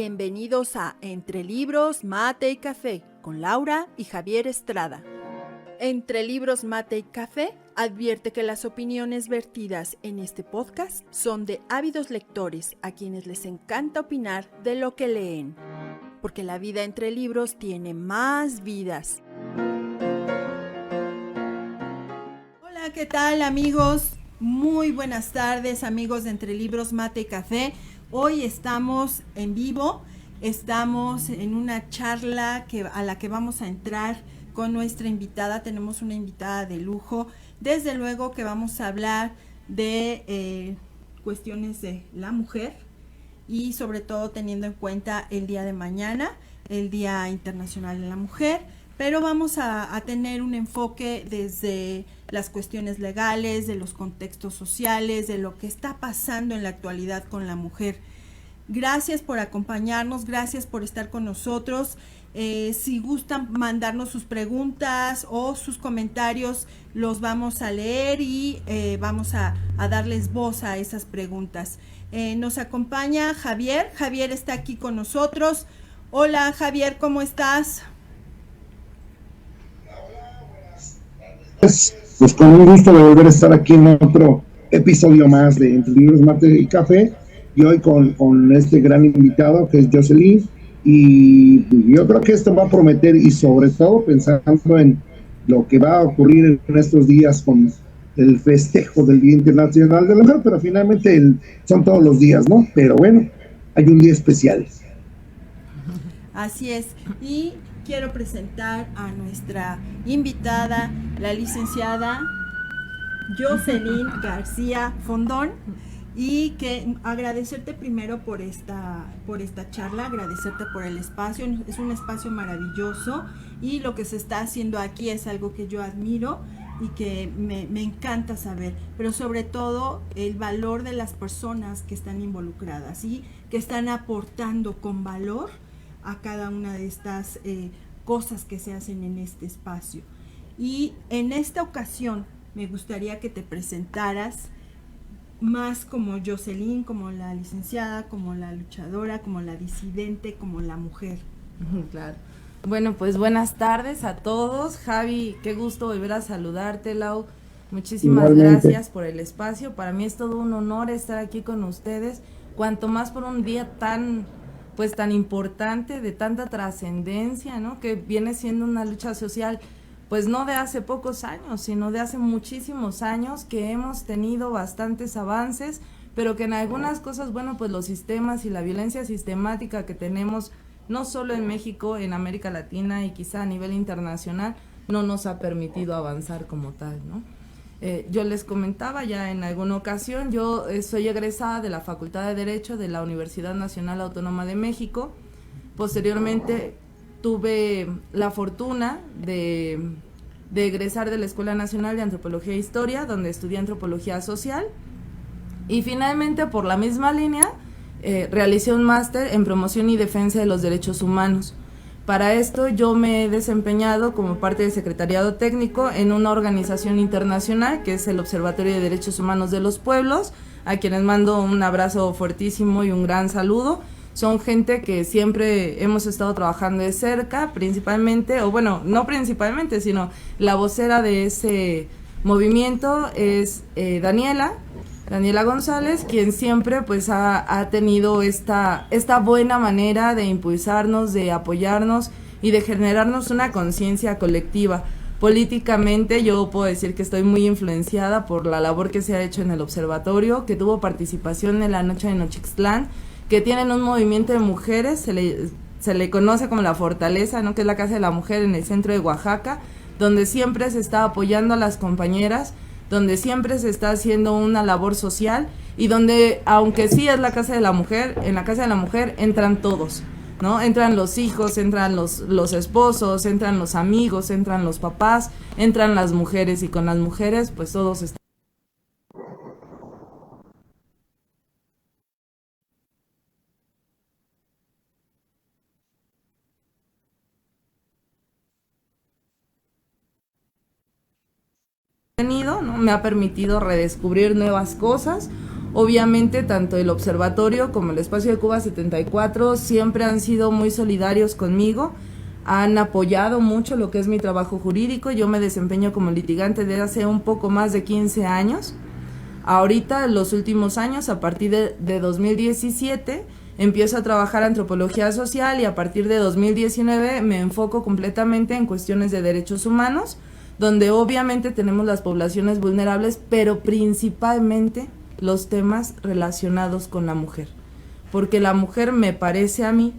Bienvenidos a Entre Libros, Mate y Café con Laura y Javier Estrada. Entre Libros, Mate y Café advierte que las opiniones vertidas en este podcast son de ávidos lectores a quienes les encanta opinar de lo que leen, porque la vida entre libros tiene más vidas. Hola, ¿qué tal, amigos? Muy buenas tardes, amigos de Entre Libros, Mate y Café. Hoy estamos en vivo, estamos en una charla a la que vamos a entrar con nuestra invitada. Tenemos una invitada de lujo. Desde luego que vamos a hablar de cuestiones de la mujer y sobre todo teniendo en cuenta el día de mañana, el Día Internacional de la Mujer, pero vamos a tener un enfoque desde las cuestiones legales, de los contextos sociales, de lo que está pasando en la actualidad con la mujer. Gracias por acompañarnos, gracias por estar con nosotros. Si gustan mandarnos sus preguntas o sus comentarios, los vamos a leer y vamos a darles voz a esas preguntas. Nos acompaña Javier. Javier está aquí con nosotros. Hola, Javier, ¿cómo estás? Pues con un gusto de volver a estar aquí en otro episodio más de Entre Libros, Mate y Café, y hoy con este gran invitado que es Jocelyn, y yo creo que esto va a prometer, y sobre todo pensando en lo que va a ocurrir en estos días con el festejo del Día Internacional de la Mujer, pero finalmente son todos los días, ¿no? Pero bueno, hay un día especial. Así es, y quiero presentar a nuestra invitada, la licenciada Jocelyn García Fondón, y que agradecerte primero por esta charla, agradecerte por el espacio. Es un espacio maravilloso y lo que se está haciendo aquí es algo que yo admiro y que me encanta saber, pero sobre todo el valor de las personas que están involucradas y que están aportando con valor a cada una de estas cosas que se hacen en este espacio. Y en esta ocasión me gustaría que te presentaras más como Jocelyn, como la licenciada, como la luchadora, como la disidente, como la mujer. Claro. Bueno, pues buenas tardes a todos. Javi, qué gusto volver a saludarte, Lau. Muchísimas Igualmente. Gracias por el espacio. Para mí es todo un honor estar aquí con ustedes, cuanto más por un día tan importante, de tanta trascendencia, ¿no? Que viene siendo una lucha social, pues no de hace pocos años, sino de hace muchísimos años, que hemos tenido bastantes avances, pero que en algunas cosas, bueno, pues los sistemas y la violencia sistemática que tenemos, no solo en México, en América Latina y quizá a nivel internacional, no nos ha permitido avanzar como tal, ¿no? Yo les comentaba ya en alguna ocasión, yo soy egresada de la Facultad de Derecho de la Universidad Nacional Autónoma de México. Posteriormente tuve la fortuna de egresar de la Escuela Nacional de Antropología e Historia, donde estudié Antropología Social, y finalmente por la misma línea realicé un máster en Promoción y Defensa de los Derechos Humanos. Para esto yo me he desempeñado como parte del secretariado técnico en una organización internacional que es el Observatorio de Derechos Humanos de los Pueblos, a quienes mando un abrazo fuertísimo y un gran saludo. Son gente que siempre hemos estado trabajando de cerca, principalmente, o bueno, no principalmente, sino la vocera de ese movimiento es Daniela González, quien siempre pues ha tenido esta buena manera de impulsarnos, de apoyarnos y de generarnos una conciencia colectiva. Políticamente yo puedo decir que estoy muy influenciada por la labor que se ha hecho en el observatorio, que tuvo participación en la Noche de Nochixtlán, que tienen un movimiento de mujeres, se le conoce como la Fortaleza, ¿no? Que es la Casa de la Mujer en el centro de Oaxaca, donde siempre se está apoyando a las compañeras, donde siempre se está haciendo una labor social y donde, aunque sí es la Casa de la Mujer, en la Casa de la Mujer entran todos, ¿no? Entran los hijos, entran los esposos, entran los amigos, entran los papás, entran las mujeres, y con las mujeres pues todos están. ¿No? Me ha permitido redescubrir nuevas cosas Obviamente, tanto el observatorio como el espacio de Cuba 74 siempre han sido muy solidarios conmigo, han apoyado mucho lo que es mi trabajo jurídico. Yo me desempeño como litigante desde hace un poco más de 15 años. Ahorita, en los últimos años, a partir de 2017, empiezo a trabajar antropología social y a partir de 2019 me enfoco completamente en cuestiones de derechos humanos, donde obviamente tenemos las poblaciones vulnerables, pero principalmente los temas relacionados con la mujer, porque la mujer me parece a mí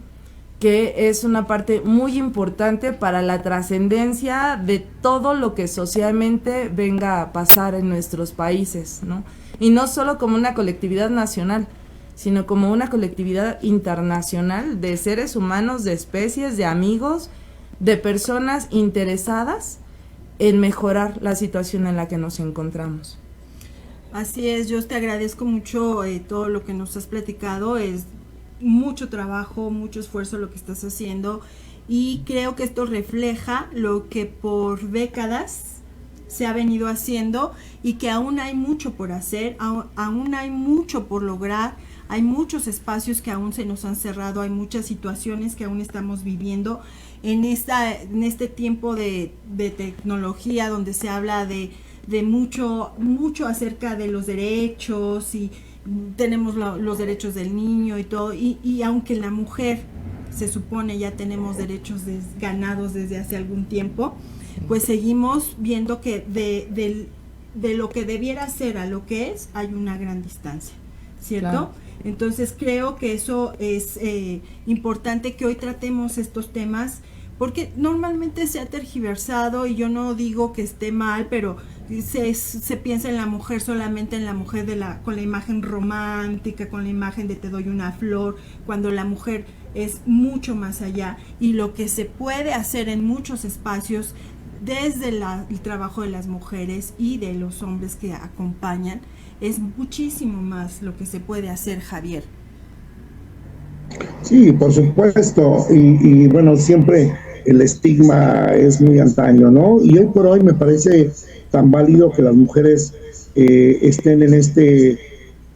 que es una parte muy importante para la trascendencia de todo lo que socialmente venga a pasar en nuestros países, ¿no? Y no solo como una colectividad nacional, sino como una colectividad internacional de seres humanos, de especies, de amigos, de personas interesadas en mejorar la situación en la que nos encontramos. Así es, yo te agradezco mucho todo lo que nos has platicado, es mucho trabajo, mucho esfuerzo lo que estás haciendo y creo que esto refleja lo que por décadas se ha venido haciendo y que aún hay mucho por hacer, aún hay mucho por lograr, hay muchos espacios que aún se nos han cerrado, hay muchas situaciones que aún estamos viviendo en este tiempo de tecnología donde se habla de mucho acerca de los derechos y tenemos los derechos del niño y todo, y aunque la mujer se supone ya tenemos derechos ganados desde hace algún tiempo, pues seguimos viendo que de lo que debiera ser a lo que es, hay una gran distancia, ¿cierto? Claro. Entonces creo que eso es importante que hoy tratemos estos temas, porque normalmente se ha tergiversado, y yo no digo que esté mal, pero se piensa en la mujer solamente en la mujer con la imagen romántica, con la imagen de te doy una flor, cuando la mujer es mucho más allá, y lo que se puede hacer en muchos espacios desde el trabajo de las mujeres y de los hombres que acompañan, es muchísimo más lo que se puede hacer, Javier. Sí, por supuesto, y bueno, siempre el estigma es muy antaño, ¿no? Y hoy por hoy me parece tan válido que las mujeres estén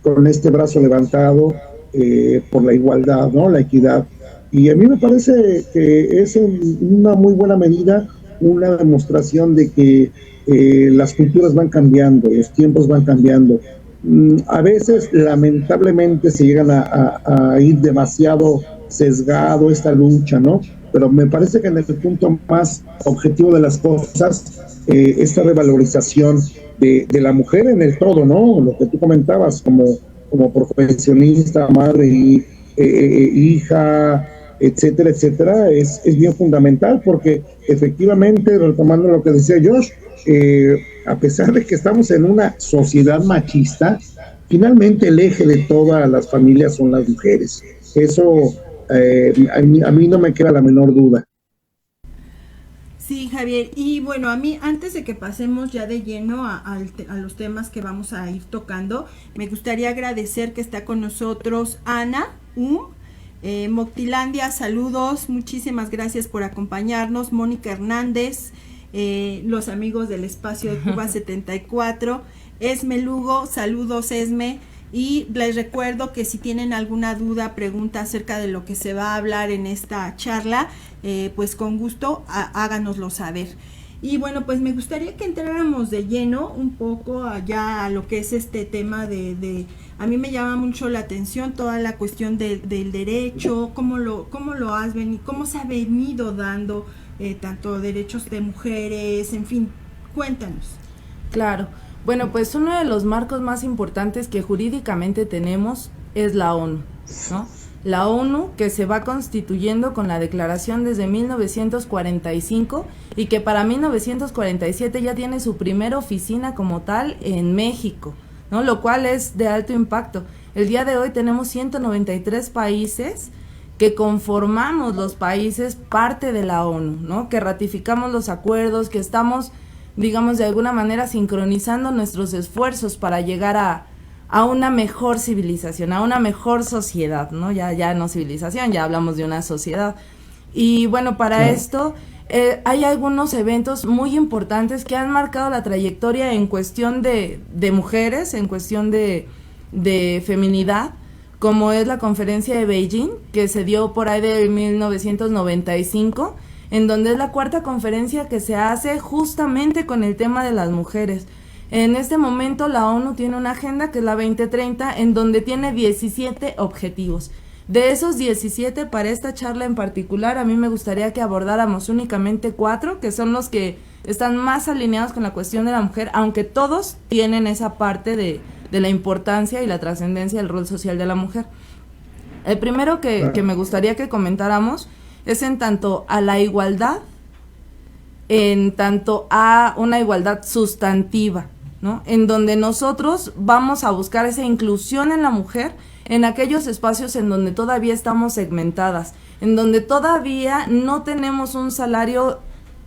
con este brazo levantado por la igualdad, ¿no? La equidad. Y a mí me parece que es una muy buena medida, una demostración de que las culturas van cambiando, los tiempos van cambiando. A veces, lamentablemente, se llegan a ir demasiado sesgado esta lucha, ¿no? Pero me parece que en el punto más objetivo de las cosas, esta revalorización de la mujer en el todo, ¿no? Lo que tú comentabas, como profesionista, madre y hija, etcétera, etcétera, es bien fundamental, porque efectivamente, retomando lo que decía Josh, a pesar de que estamos en una sociedad machista, finalmente el eje de todas las familias son las mujeres. Eso a mí no me queda la menor duda. Sí, Javier, y bueno, a mí, antes de que pasemos ya de lleno a los temas que vamos a ir tocando, me gustaría agradecer que está con nosotros Ana Moctilandia, saludos, muchísimas gracias por acompañarnos. Mónica Hernández, los amigos del espacio de Cuba 74, Esme Lugo, saludos Esme, y les recuerdo que si tienen alguna duda, pregunta acerca de lo que se va a hablar en esta charla, pues con gusto háganoslo saber. Y bueno, pues me gustaría que entráramos de lleno un poco allá a lo que es este tema a mí me llama mucho la atención toda la cuestión del derecho, cómo se ha venido dando tanto derechos de mujeres, en fin, cuéntanos. Claro, bueno, pues uno de los marcos más importantes que jurídicamente tenemos es la ONU, ¿no? La ONU, que se va constituyendo con la declaración desde 1945 y que para 1947 ya tiene su primera oficina como tal en México, ¿no? Lo cual es de alto impacto. El día de hoy tenemos 193 países que conformamos los países parte de la ONU, ¿no? Que ratificamos los acuerdos, que estamos, digamos, de alguna manera sincronizando nuestros esfuerzos para llegar a una mejor civilización, a una mejor sociedad, ¿no? Ya no civilización, ya hablamos de una sociedad. Y bueno, para esto hay algunos eventos muy importantes que han marcado la trayectoria en cuestión de mujeres, en cuestión de de feminidad, como es la conferencia de Beijing, que se dio por ahí de 1995, en donde es la cuarta conferencia que se hace justamente con el tema de las mujeres. En este momento la ONU tiene una agenda que es la 2030, en donde tiene 17 objetivos. De esos 17, para esta charla en particular, a mí me gustaría que abordáramos únicamente 4, que son los que están más alineados con la cuestión de la mujer, aunque todos tienen esa parte de la importancia y la trascendencia del rol social de la mujer. El primero que me gustaría que comentáramos es en tanto a la igualdad, en tanto a una igualdad sustantiva, ¿no? En donde nosotros vamos a buscar esa inclusión en la mujer en aquellos espacios en donde todavía estamos segmentadas, en donde todavía no tenemos un salario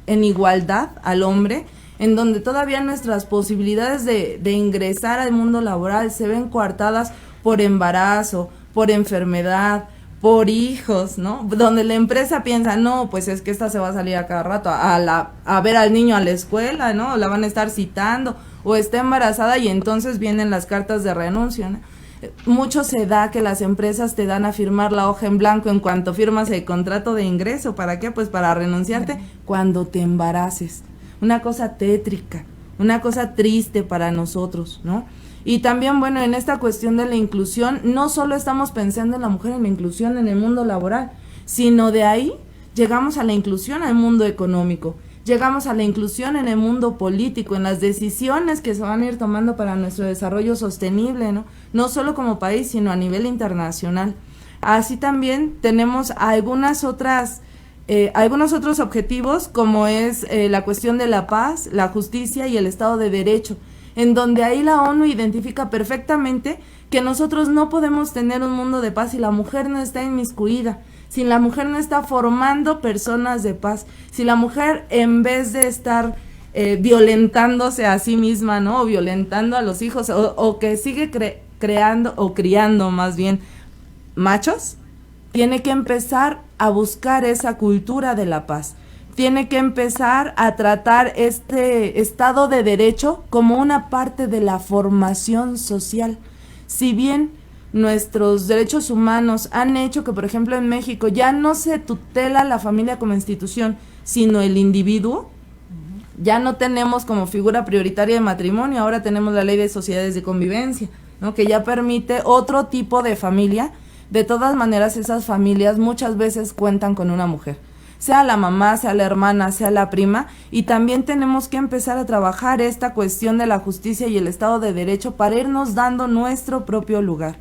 en igualdad al hombre, en donde todavía nuestras posibilidades de ingresar al mundo laboral se ven coartadas por embarazo, por enfermedad, por hijos, ¿no? Donde la empresa piensa, no, pues es que esta se va a salir a cada rato a ver al niño a la escuela, ¿no? O la van a estar citando, o está embarazada y entonces vienen las cartas de renuncia, ¿no? Mucho se da que las empresas te dan a firmar la hoja en blanco en cuanto firmas el contrato de ingreso. ¿Para qué? Pues para renunciarte cuando te embaraces. Una cosa tétrica, una cosa triste para nosotros, ¿no? Y también, bueno, en esta cuestión de la inclusión, no solo estamos pensando en la mujer, en la inclusión en el mundo laboral, sino de ahí llegamos a la inclusión al mundo económico, llegamos a la inclusión en el mundo político, en las decisiones que se van a ir tomando para nuestro desarrollo sostenible, ¿no? No solo como país, sino a nivel internacional. Así también tenemos algunos otros objetivos, como es la cuestión de la paz, la justicia y el Estado de Derecho, en donde ahí la ONU identifica perfectamente que nosotros no podemos tener un mundo de paz si la mujer no está inmiscuida, si la mujer no está formando personas de paz, si la mujer, en vez de estar violentándose a sí misma, ¿no? O violentando a los hijos, o que sigue criando más bien machos, tiene que empezar a buscar esa cultura de la paz. Tiene que empezar a tratar este Estado de Derecho como una parte de la formación social. Si bien nuestros derechos humanos han hecho que, por ejemplo, en México ya no se tutela la familia como institución, sino el individuo, ya no tenemos como figura prioritaria de matrimonio, ahora tenemos la ley de sociedades de convivencia, ¿no? Que ya permite otro tipo de familia. De todas maneras, esas familias muchas veces cuentan con una mujer, sea la mamá, sea la hermana, sea la prima, y también tenemos que empezar a trabajar esta cuestión de la justicia y el Estado de Derecho para irnos dando nuestro propio lugar.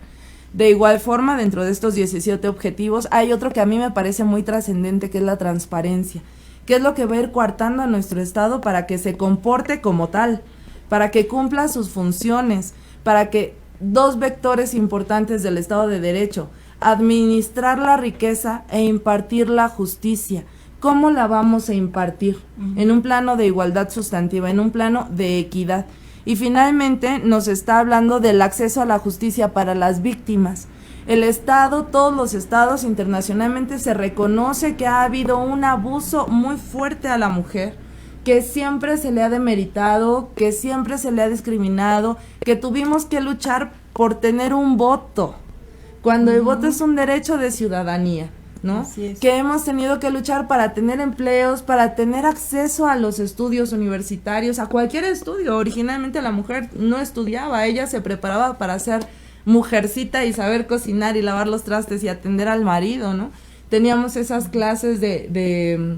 De igual forma, dentro de estos 17 objetivos, hay otro que a mí me parece muy trascendente, que es la transparencia, que es lo que va a ir coartando a nuestro Estado para que se comporte como tal, para que cumpla sus funciones, para que dos vectores importantes del Estado de Derecho, administrar la riqueza e impartir la justicia. ¿Cómo la vamos a impartir? En un plano de igualdad sustantiva, en un plano de equidad. Y finalmente nos está hablando del acceso a la justicia para las víctimas. El Estado, todos los estados internacionalmente se reconoce que ha habido un abuso muy fuerte a la mujer, que siempre se le ha demeritado, que siempre se le ha discriminado, que tuvimos que luchar por tener un voto, cuando el voto es un derecho de ciudadanía, ¿no? Que hemos tenido que luchar para tener empleos, para tener acceso a los estudios universitarios, a cualquier estudio. Originalmente la mujer no estudiaba, ella se preparaba para ser mujercita y saber cocinar y lavar los trastes y atender al marido, ¿no? Teníamos esas clases de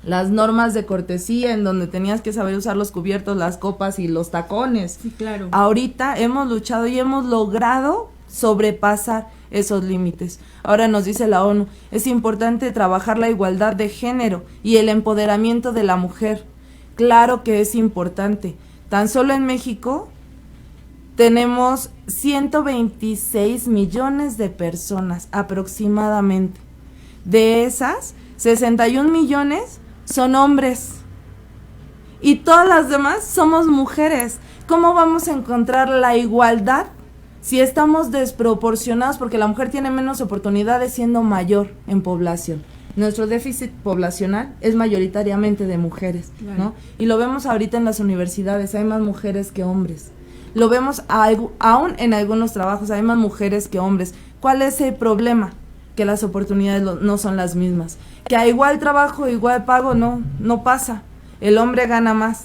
las normas de cortesía, en donde tenías que saber usar los cubiertos, las copas y los tacones. Sí, claro. Ahorita hemos luchado y hemos logrado sobrepasar esos límites. Ahora nos dice la ONU, es importante trabajar la igualdad de género y el empoderamiento de la mujer. Claro que es importante. Tan solo en México tenemos 126 millones de personas aproximadamente. De esas, 61 millones son hombres y todas las demás somos mujeres. ¿Cómo vamos a encontrar la igualdad si estamos desproporcionados? Porque la mujer tiene menos oportunidades siendo mayor en población. Nuestro déficit poblacional es mayoritariamente de mujeres, claro, ¿no? Y lo vemos ahorita en las universidades, hay más mujeres que hombres. Lo vemos aún en algunos trabajos, hay más mujeres que hombres. ¿Cuál es el problema? Que las oportunidades no son las mismas. Que a igual trabajo, igual pago, no pasa. El hombre gana más.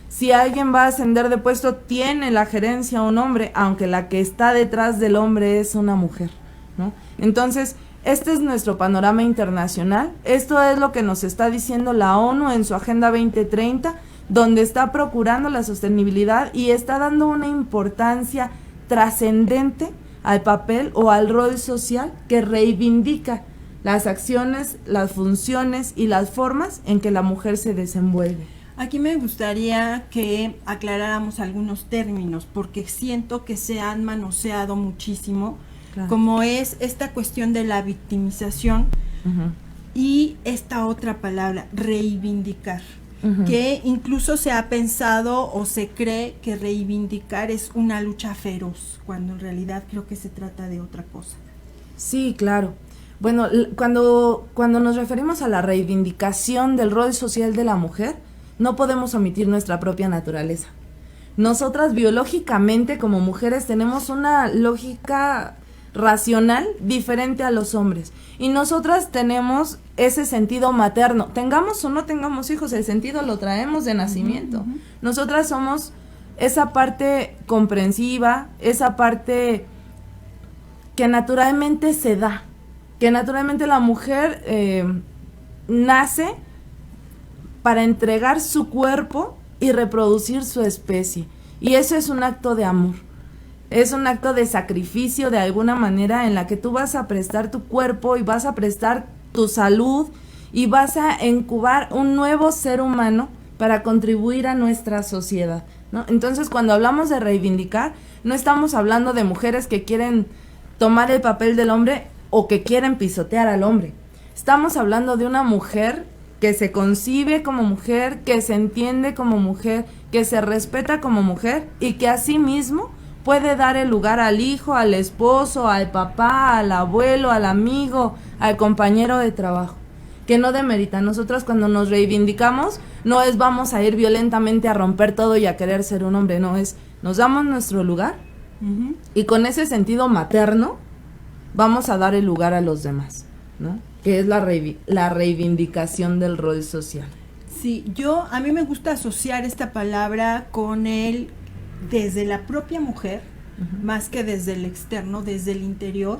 Si alguien va a ascender de puesto, tiene la gerencia un hombre, aunque la que está detrás del hombre es una mujer, ¿no? Entonces, este es nuestro panorama internacional. Esto es lo que nos está diciendo la ONU en su Agenda 2030, donde está procurando la sostenibilidad y está dando una importancia trascendente al papel o al rol social que reivindica las acciones, las funciones y las formas en que la mujer se desenvuelve. Aquí me gustaría que aclaráramos algunos términos, porque siento que se han manoseado muchísimo, claro, como es esta cuestión de la victimización y esta otra palabra, reivindicar, que incluso se ha pensado o se cree que reivindicar es una lucha feroz, cuando en realidad creo que se trata de otra cosa. Sí, claro. Bueno, cuando nos referimos a la reivindicación del rol social de la mujer, no podemos omitir nuestra propia naturaleza. Nosotras biológicamente como mujeres tenemos una lógica racional diferente a los hombres, y nosotras tenemos ese sentido materno, tengamos o no tengamos hijos, el sentido lo traemos de nacimiento. Nosotras somos esa parte comprensiva, esa parte que naturalmente se da, que naturalmente la mujer nace para entregar su cuerpo y reproducir su especie, y eso es un acto de amor. Es un acto de sacrificio de alguna manera en la que tú vas a prestar tu cuerpo y vas a prestar tu salud y vas a incubar un nuevo ser humano para contribuir a nuestra sociedad, ¿no? Entonces, cuando hablamos de reivindicar, no estamos hablando de mujeres que quieren tomar el papel del hombre o que quieren pisotear al hombre. Estamos hablando de una mujer que se concibe como mujer, que se entiende como mujer, que se respeta como mujer y que asimismo puede dar el lugar al hijo, al esposo, al papá, al abuelo, al amigo, al compañero de trabajo, que no demerita. Nosotros cuando nos reivindicamos no es vamos a ir violentamente a romper todo y a querer ser un hombre, no, es nos damos nuestro lugar y con ese sentido materno vamos a dar el lugar a los demás, ¿no? Que es la reivindicación del rol social. Sí, a mí me gusta asociar esta palabra con el desde la propia mujer, más que desde el externo, desde el interior,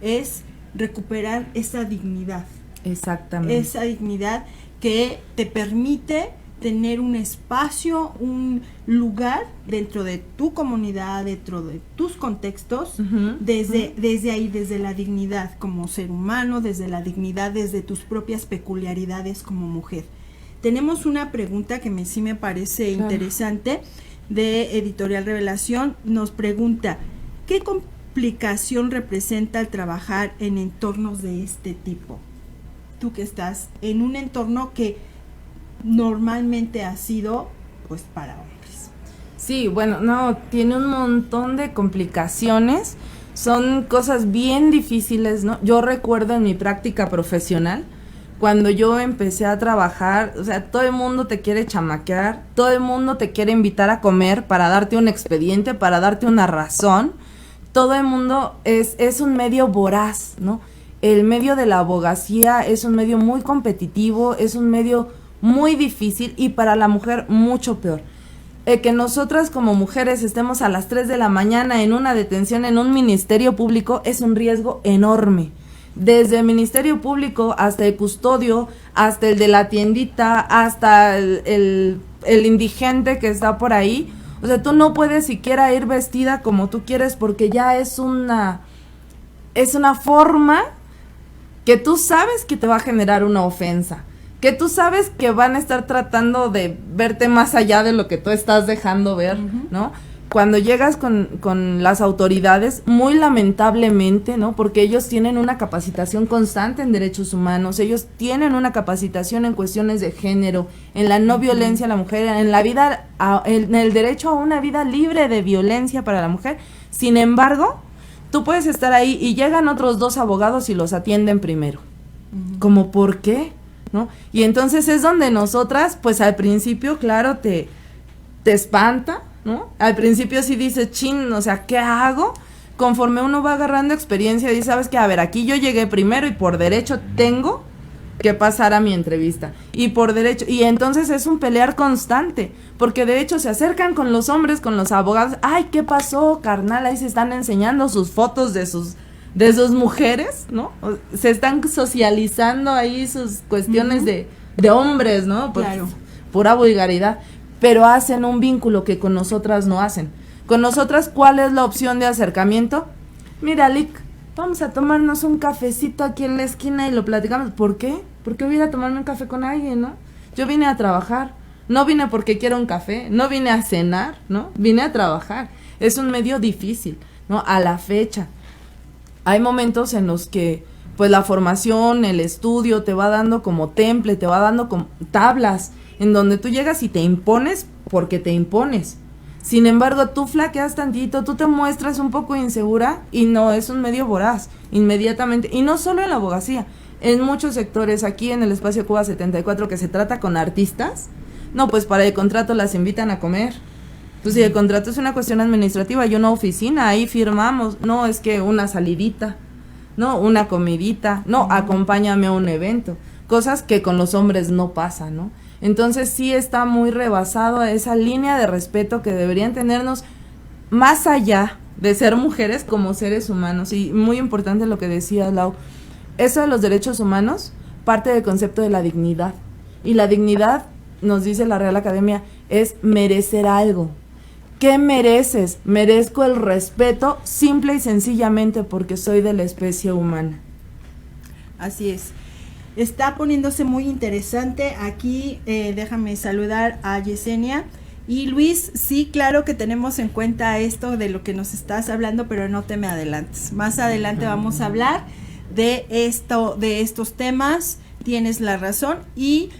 es recuperar esa dignidad. Exactamente. Esa dignidad que te permite tener un espacio, un lugar dentro de tu comunidad, dentro de tus contextos, desde ahí, desde la dignidad como ser humano, desde la dignidad, desde tus propias peculiaridades como mujer. Tenemos una pregunta que sí me parece interesante, de Editorial Revelación. Nos pregunta, ¿qué complicación representa el trabajar en entornos de este tipo? Tú que estás en un entorno que normalmente ha sido pues para hombres. Sí, bueno, no, tiene un montón de complicaciones, son cosas bien difíciles, ¿no? Yo recuerdo en mi práctica profesional, cuando yo empecé a trabajar, o sea, todo el mundo te quiere chamaquear, todo el mundo te quiere invitar a comer para darte un expediente, para darte una razón. Todo el mundo es un medio voraz, ¿no? El medio de la abogacía es un medio muy competitivo, es un medio muy difícil y para la mujer mucho peor. Que nosotras como mujeres estemos a las 3 de la mañana en una detención en un ministerio público es un riesgo enorme. Desde el Ministerio Público hasta el custodio, hasta el de la tiendita, hasta el indigente que está por ahí. O sea, tú no puedes siquiera ir vestida como tú quieres porque ya es una forma que tú sabes que te va a generar una ofensa, que tú sabes que van a estar tratando de verte más allá de lo que tú estás dejando ver, ¿no? Cuando llegas con las autoridades, muy lamentablemente, ¿no? Porque ellos tienen una capacitación constante en derechos humanos, ellos tienen una capacitación en cuestiones de género, en la no violencia a la mujer, en el derecho a una vida libre de violencia para la mujer. Sin embargo, tú puedes estar ahí y llegan otros 2 abogados y los atienden primero. ¿Cómo por qué? ¿No? Y entonces es donde nosotras, pues al principio, claro, te espanta, ¿no? Al principio sí dices, chin, o sea, ¿qué hago? Conforme uno va agarrando experiencia, dice, ¿sabes qué? A ver, aquí yo llegué primero y por derecho tengo que pasar a mi entrevista. Y por derecho, y entonces es un pelear constante, porque de hecho se acercan con los hombres, con los abogados, ay, ¿qué pasó, carnal? Ahí se están enseñando sus fotos de sus mujeres, ¿no? Se están socializando ahí sus cuestiones de hombres, ¿no? Pues, claro. Pura vulgaridad, pero hacen un vínculo que con nosotras no hacen. Con nosotras, ¿cuál es la opción de acercamiento? Mira, Lick, vamos a tomarnos un cafecito aquí en la esquina y lo platicamos. ¿Por qué? Porque voy a ir a tomarme un café con alguien, ¿no? Yo vine a trabajar, no vine porque quiero un café, no vine a cenar, ¿no? Vine a trabajar. Es un medio difícil, ¿no? A la fecha. Hay momentos en los que, pues, la formación, el estudio te va dando como temple, te va dando como tablas, en donde tú llegas y te impones porque te impones. Sin embargo, tú flaqueas tantito, tú te muestras un poco insegura y no, es un medio voraz, inmediatamente. Y no solo en la abogacía, en muchos sectores, aquí en el Espacio Cuba 74, que se trata con artistas, no, pues para el contrato las invitan a comer. Pues si el contrato es una cuestión administrativa y una oficina, ahí firmamos. No, es que una salidita, no, una comidita, no, acompáñame a un evento. Cosas que con los hombres no pasan, ¿no? Entonces sí está muy rebasado a esa línea de respeto que deberían tenernos más allá de ser mujeres como seres humanos. Y muy importante lo que decía Lau, eso de los derechos humanos parte del concepto de la dignidad. Y la dignidad, nos dice la Real Academia, es merecer algo. ¿Qué mereces? Merezco el respeto simple y sencillamente porque soy de la especie humana. Así es. Está poniéndose muy interesante. Aquí déjame saludar a Yesenia. Y Luis, sí, claro que tenemos en cuenta esto de lo que nos estás hablando, pero no te me adelantes. Más adelante vamos a hablar de estos temas. Tienes la razón.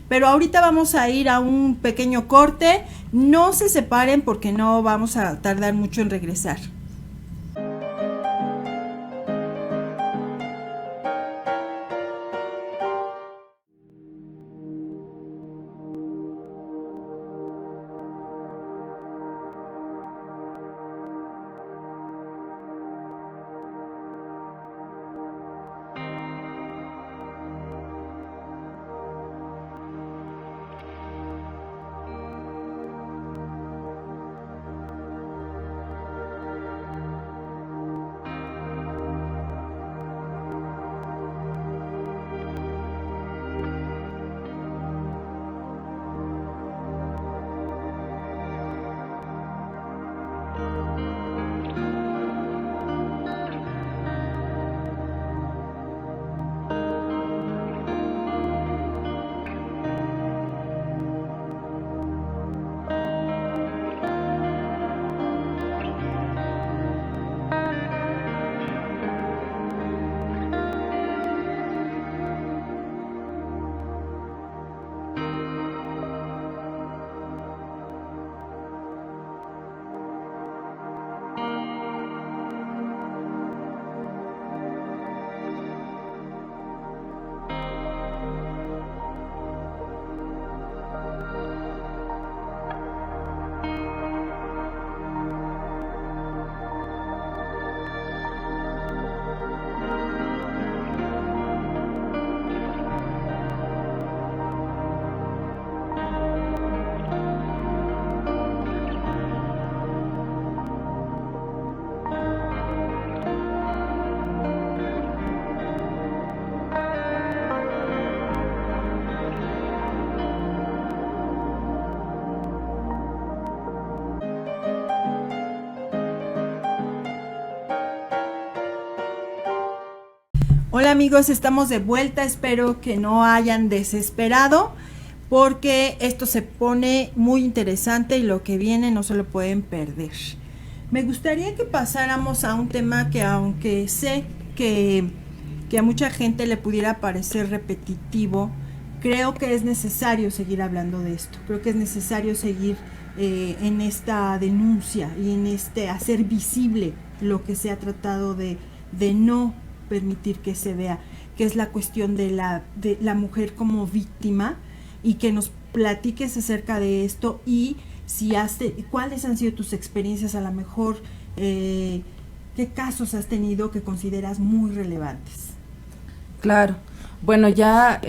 Pero ahorita vamos a ir a un pequeño corte. No se separen porque no vamos a tardar mucho en regresar. Hola amigos, estamos de vuelta, espero que no hayan desesperado porque esto se pone muy interesante y lo que viene no se lo pueden perder. Me gustaría que pasáramos a un tema que aunque sé que a mucha gente le pudiera parecer repetitivo, creo que es necesario seguir hablando de esto, creo que es necesario seguir en esta denuncia y en hacer visible lo que se ha tratado de no permitir que se vea, que es la cuestión de la mujer como víctima, y que nos platiques acerca de esto y ¿cuáles han sido tus experiencias a lo mejor? ¿Qué casos has tenido que consideras muy relevantes? Claro, bueno, ya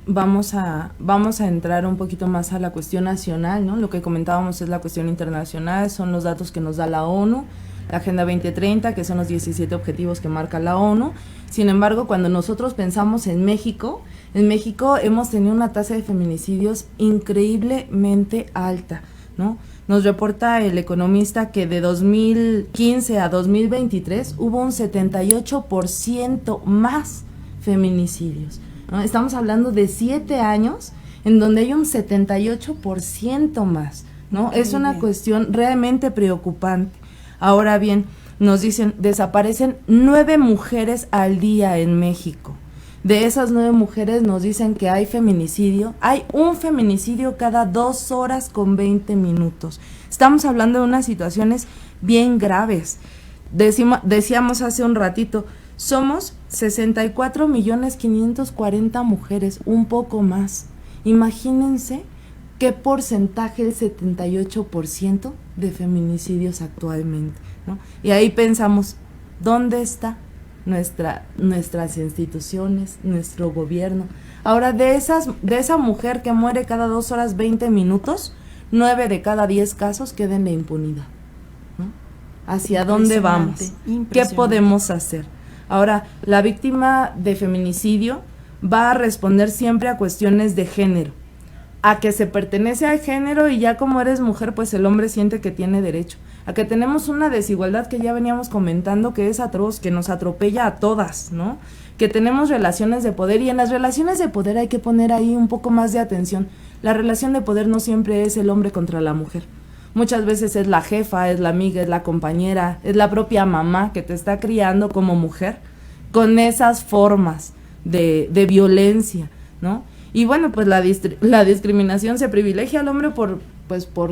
vamos a entrar un poquito más a la cuestión nacional, ¿no? Lo que comentábamos es la cuestión internacional, son los datos que nos da la ONU, la Agenda 2030, que son los 17 objetivos que marca la ONU. Sin embargo, cuando nosotros pensamos en México hemos tenido una tasa de feminicidios increíblemente alta, ¿no? Nos reporta El Economista que de 2015 a 2023 hubo un 78% más feminicidios, ¿no? Estamos hablando de 7 años en donde hay un 78% más, ¿no? Es una cuestión realmente preocupante. Ahora bien, nos dicen, desaparecen 9 mujeres al día en México. De esas 9 mujeres nos dicen que hay feminicidio. Hay un feminicidio cada 2 horas con 20 minutos. Estamos hablando de unas situaciones bien graves. Decíamos hace un ratito, somos 64.540.000 mujeres, un poco más. Imagínense qué porcentaje, el 78% de feminicidios actualmente, ¿no? Y ahí pensamos, ¿dónde está nuestras instituciones, nuestro gobierno? Ahora, de esa mujer que muere cada 2 horas 20 minutos, 9 de cada 10 casos quedan en impunidad, ¿no? ¿Hacia dónde vamos? ¿Qué podemos hacer? Ahora, la víctima de feminicidio va a responder siempre a cuestiones de género, a que se pertenece al género y ya como eres mujer, pues el hombre siente que tiene derecho, a que tenemos una desigualdad que ya veníamos comentando que es atroz, que nos atropella a todas, ¿no? Que tenemos relaciones de poder y en las relaciones de poder hay que poner ahí un poco más de atención. La relación de poder no siempre es el hombre contra la mujer. Muchas veces es la jefa, es la amiga, es la compañera, es la propia mamá que te está criando como mujer con esas formas de violencia, ¿no? Y bueno, pues la discriminación se privilegia al hombre por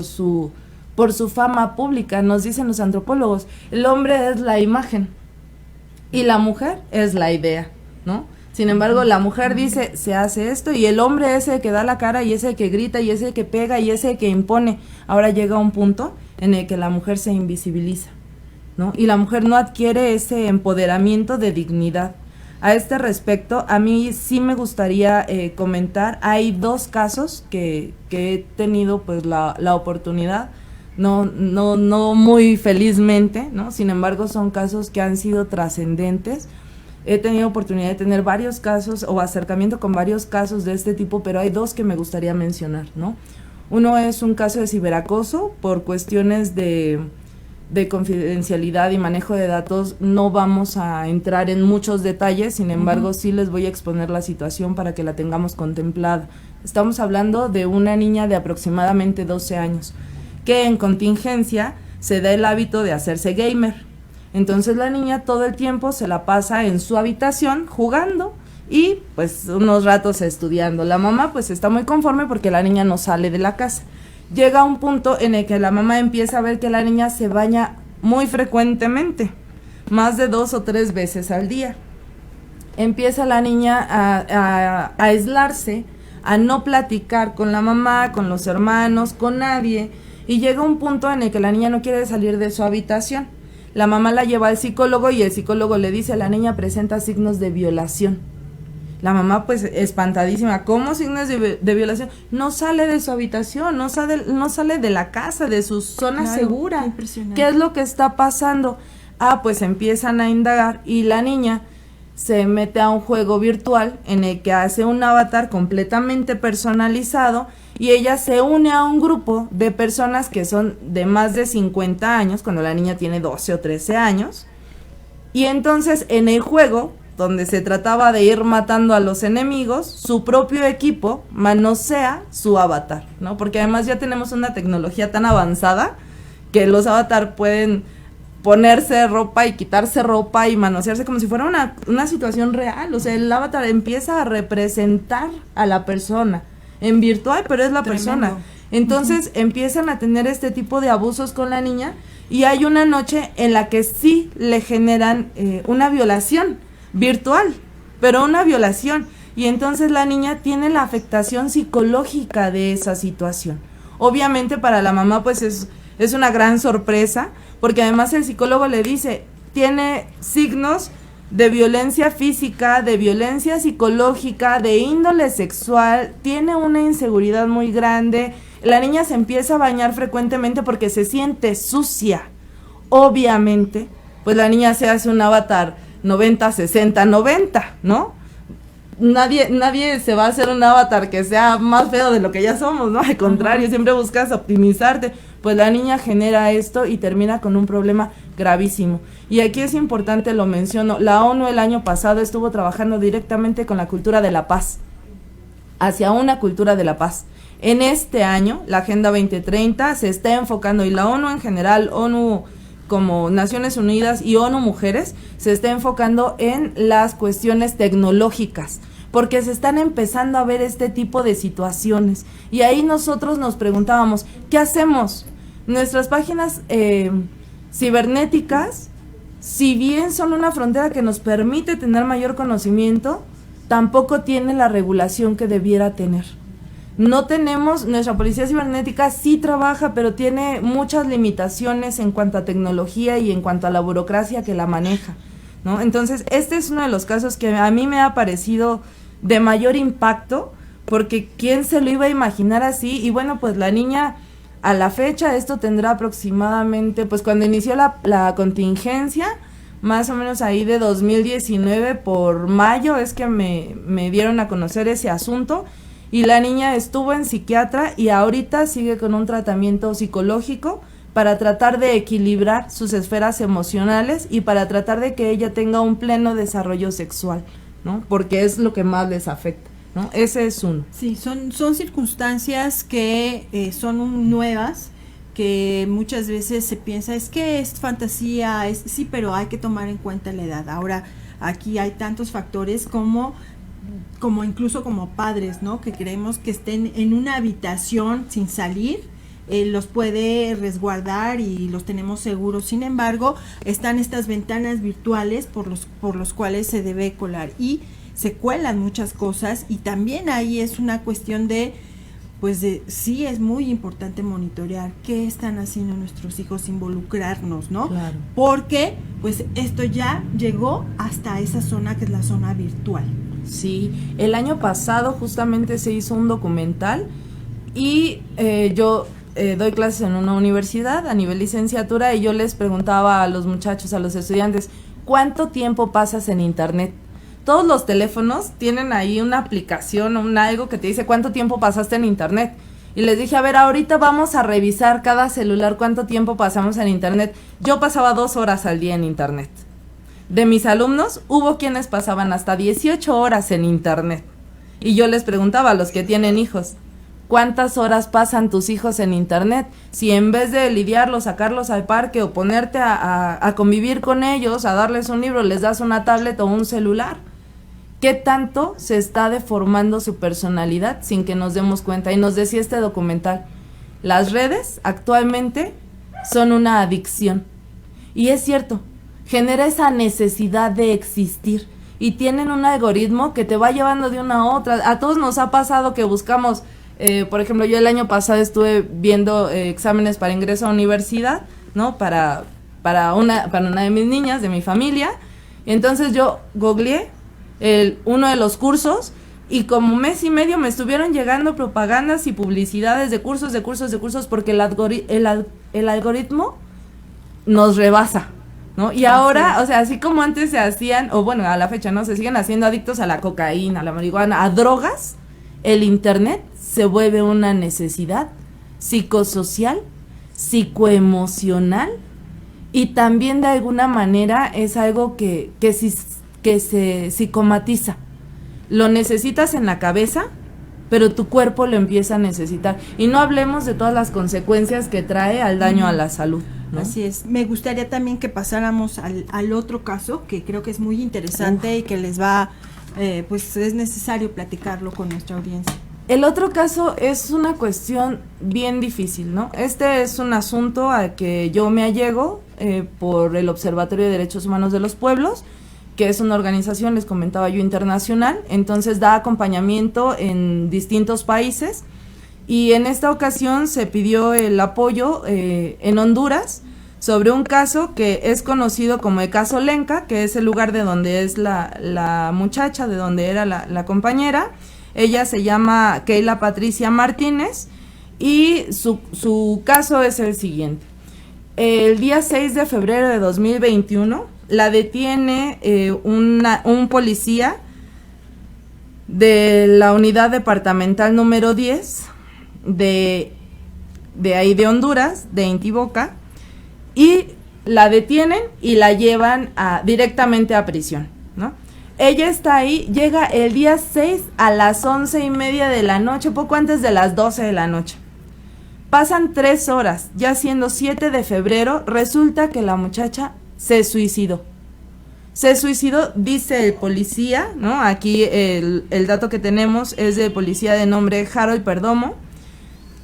su fama pública. Nos dicen los antropólogos, el hombre es la imagen y la mujer es la idea, ¿no? Sin embargo, la mujer dice, se hace esto, y el hombre es el que da la cara, y es el que grita, y es el que pega, y es el que impone. Ahora llega un punto en el que la mujer se invisibiliza, ¿no? Y la mujer no adquiere ese empoderamiento de dignidad. A este respecto, a mí sí me gustaría comentar, hay 2 casos que he tenido pues la oportunidad, no muy felizmente, ¿no? Sin embargo, son casos que han sido trascendentes. He tenido oportunidad de tener varios casos o acercamiento con varios casos de este tipo, pero hay 2 que me gustaría mencionar, ¿no? Uno es un caso de ciberacoso por cuestiones de confidencialidad y manejo de datos. No vamos a entrar en muchos detalles, sin embargo, sí les voy a exponer la situación para que la tengamos contemplada. Estamos hablando de una niña de aproximadamente 12 años, que en contingencia se da el hábito de hacerse gamer. Entonces la niña todo el tiempo se la pasa en su habitación jugando y pues unos ratos estudiando. La mamá pues está muy conforme porque la niña no sale de la casa. Llega un punto en el que la mamá empieza a ver que la niña se baña muy frecuentemente, más de 2 o 3 veces al día. Empieza la niña a aislarse, a no platicar con la mamá, con los hermanos, con nadie, y llega un punto en el que la niña no quiere salir de su habitación. La mamá la lleva al psicólogo y el psicólogo le dice, la niña presenta signos de violación. La mamá pues espantadísima, ¿cómo signos de violación? No sale de su habitación, no sale de la casa, de su zona segura. ¿Qué es lo que está pasando? Pues empiezan a indagar y la niña se mete a un juego virtual en el que hace un avatar completamente personalizado y ella se une a un grupo de personas que son de más de 50 años, cuando la niña tiene 12 o 13 años, y entonces en el juego, donde se trataba de ir matando a los enemigos, su propio equipo manosea su avatar, ¿no? Porque además ya tenemos una tecnología tan avanzada que los avatar pueden ponerse ropa y quitarse ropa y manosearse como si fuera una situación real. O sea, el avatar empieza a representar a la persona en virtual, pero es la persona. Entonces empiezan a tener este tipo de abusos con la niña y hay una noche en la que sí le generan una violación virtual, pero una violación, y entonces la niña tiene la afectación psicológica de esa situación. Obviamente para la mamá pues es una gran sorpresa, porque además el psicólogo le dice, tiene signos de violencia física, de violencia psicológica, de índole sexual, tiene una inseguridad muy grande, la niña se empieza a bañar frecuentemente porque se siente sucia. Obviamente, pues la niña se hace un avatar 90, 60, 90, ¿no? Nadie se va a hacer un avatar que sea más feo de lo que ya somos, ¿no? Al contrario, siempre buscas optimizarte. Pues la niña genera esto y termina con un problema gravísimo. Y aquí es importante, lo menciono, la ONU el año pasado estuvo trabajando directamente con la cultura de la paz, hacia una cultura de la paz. En este año, la Agenda 2030 se está enfocando, y la ONU en general, ONU como Naciones Unidas y ONU Mujeres, se está enfocando en las cuestiones tecnológicas, porque se están empezando a ver este tipo de situaciones. Y ahí nosotros nos preguntábamos, ¿qué hacemos? Nuestras páginas cibernéticas, si bien son una frontera que nos permite tener mayor conocimiento, tampoco tiene la regulación que debiera tener. No tenemos, nuestra policía cibernética sí trabaja, pero tiene muchas limitaciones en cuanto a tecnología y en cuanto a la burocracia que la maneja, ¿no? Entonces, este es uno de los casos que a mí me ha parecido de mayor impacto, porque ¿quién se lo iba a imaginar así? Y bueno, pues la niña, a la fecha, esto tendrá aproximadamente, pues cuando inició la contingencia, más o menos ahí de 2019, por mayo, es que me dieron a conocer ese asunto. Y la niña estuvo en psiquiatra y ahorita sigue con un tratamiento psicológico para tratar de equilibrar sus esferas emocionales y para tratar de que ella tenga un pleno desarrollo sexual, ¿no? Porque es lo que más les afecta, ¿no? Ese es uno. Sí, son circunstancias que son nuevas, que muchas veces se piensa, es que es fantasía, sí, pero hay que tomar en cuenta la edad. Ahora, aquí hay tantos factores como incluso como padres, ¿no? Que queremos que estén en una habitación sin salir, los puede resguardar y los tenemos seguros. Sin embargo, están estas ventanas virtuales por los cuales se debe colar y se cuelan muchas cosas, y también ahí es una cuestión sí es muy importante monitorear qué están haciendo nuestros hijos, involucrarnos, ¿no? Claro. Porque pues esto ya llegó hasta esa zona que es la zona virtual. Sí, el año pasado justamente se hizo un documental y yo doy clases en una universidad a nivel licenciatura y yo les preguntaba a los muchachos, a los estudiantes, ¿cuánto tiempo pasas en internet? Todos los teléfonos tienen ahí una aplicación, algo que te dice cuánto tiempo pasaste en internet. Y les dije, a ver, ahorita vamos a revisar cada celular cuánto tiempo pasamos en internet. Yo pasaba 2 horas al día en internet. De mis alumnos, hubo quienes pasaban hasta 18 horas en internet. Y yo les preguntaba a los que tienen hijos, ¿cuántas horas pasan tus hijos en internet? Si en vez de lidiarlos, sacarlos al parque o ponerte a convivir con ellos, a darles un libro, les das una tablet o un celular. ¿Qué tanto se está deformando su personalidad sin que nos demos cuenta? Y nos decía este documental, las redes actualmente son una adicción. Y es cierto, genera esa necesidad de existir y tienen un algoritmo que te va llevando de una a otra. A todos nos ha pasado que buscamos, por ejemplo, yo el año pasado estuve viendo exámenes para ingreso a universidad, ¿no? Para una de mis niñas, de mi familia. Entonces yo googleé uno de los cursos y como mes y medio me estuvieron llegando propagandas y publicidades de cursos, porque el algoritmo nos rebasa, ¿no? Y ahora, o sea, así como antes se hacían, o bueno, a la fecha, ¿no? Se siguen haciendo adictos a la cocaína, a la marihuana, a drogas. El internet se vuelve una necesidad psicosocial, psicoemocional, y también de alguna manera es algo que se psicomatiza. Lo necesitas en la cabeza, pero tu cuerpo lo empieza a necesitar. Y no hablemos de todas las consecuencias que trae al daño a la salud, ¿no? Así es. Me gustaría también que pasáramos al otro caso, que creo que es muy interesante y que les va, pues es necesario platicarlo con nuestra audiencia. El otro caso es una cuestión bien difícil, ¿no? Este es un asunto al que yo me allego por el Observatorio de Derechos Humanos de los Pueblos, que es una organización, les comentaba yo, internacional. Entonces da acompañamiento en distintos países y en esta ocasión se pidió el apoyo en Honduras sobre un caso que es conocido como el caso Lenca, que es el lugar de donde es la muchacha, de donde era la compañera. Ella se llama Keila Patricia Martínez y su caso es el siguiente. El día 6 de febrero de 2021 la detiene un policía de la unidad departamental número 10 de ahí de Honduras, de Intiboca, y la detienen y la llevan directamente a prisión, ¿no? Ella está ahí, llega el día 6 a las 11:30 de la noche, poco antes de las 12 de la noche. Pasan 3 horas, ya siendo 7 de febrero, resulta que la muchacha se suicidó. Se suicidó, dice el policía, ¿no? Aquí el dato que tenemos es del policía de nombre Harold Perdomo,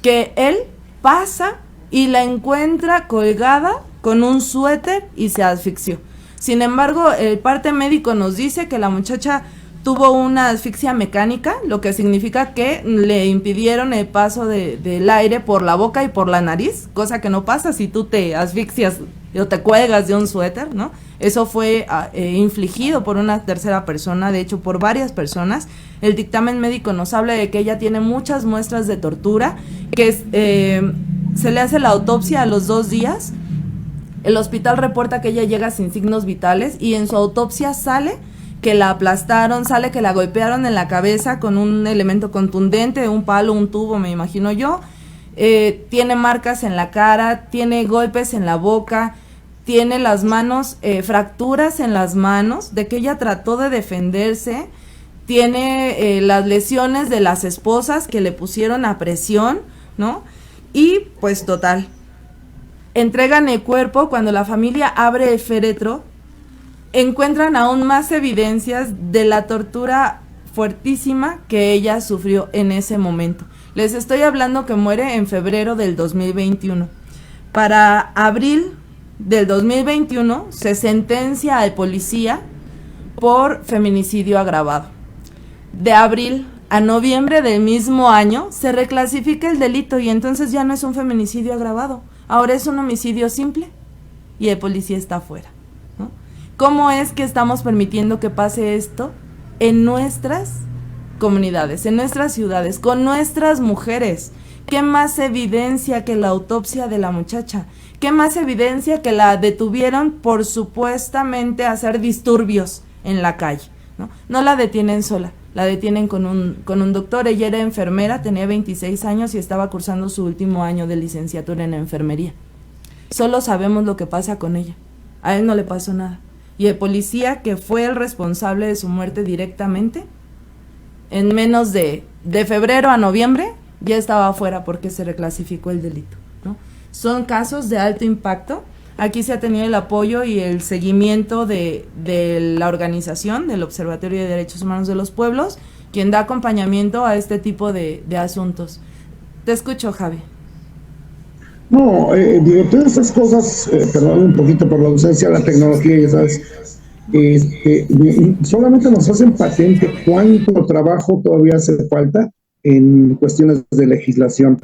que él pasa y la encuentra colgada con un suéter y se asfixió. Sin embargo, el parte médico nos dice que la muchacha tuvo una asfixia mecánica, lo que significa que le impidieron el paso del aire por la boca y por la nariz, cosa que no pasa si tú te asfixias o te cuelgas de un suéter, ¿no? Eso fue infligido por una tercera persona, de hecho por varias personas. El dictamen médico nos habla de que ella tiene muchas muestras de tortura, que se le hace la autopsia a los 2 días. El hospital reporta que ella llega sin signos vitales y en su autopsia sale que la aplastaron, sale que la golpearon en la cabeza con un elemento contundente, un palo, un tubo, me imagino yo. Tiene marcas en la cara, tiene golpes en la boca, tiene las manos, fracturas en las manos, de que ella trató de defenderse, tiene las lesiones de las esposas que le pusieron a presión, ¿no? Y pues total, entregan el cuerpo. Cuando la familia abre el féretro, encuentran aún más evidencias de la tortura fuertísima que ella sufrió en ese momento. Les estoy hablando que muere en febrero del 2021. Para abril del 2021 se sentencia al policía por feminicidio agravado. De abril a noviembre del mismo año se reclasifica el delito y entonces ya no es un feminicidio agravado, ahora es un homicidio simple y el policía está afuera, ¿no? ¿Cómo es que estamos permitiendo que pase esto en nuestras comunidades, en nuestras ciudades, con nuestras mujeres? ¿Qué más evidencia que la autopsia de la muchacha? ¿Qué más evidencia que la detuvieron por supuestamente hacer disturbios en la calle? No la detienen sola, la detienen con un doctor. Ella era enfermera, tenía 26 años y estaba cursando su último año de licenciatura en enfermería. Solo sabemos lo que pasa con ella. A él no le pasó nada. Y el policía que fue el responsable de su muerte directamente, en menos de febrero a noviembre, ya estaba afuera porque se reclasificó el delito, ¿no? Son casos de alto impacto. Aquí se ha tenido el apoyo y el seguimiento de la organización, del Observatorio de Derechos Humanos de los Pueblos, quien da acompañamiento a este tipo de asuntos. Te escucho, Javi. No, digo, todas esas cosas, perdón un poquito por la ausencia de la tecnología, ya sabes, solamente nos hacen patente cuánto trabajo todavía hace falta en cuestiones de legislación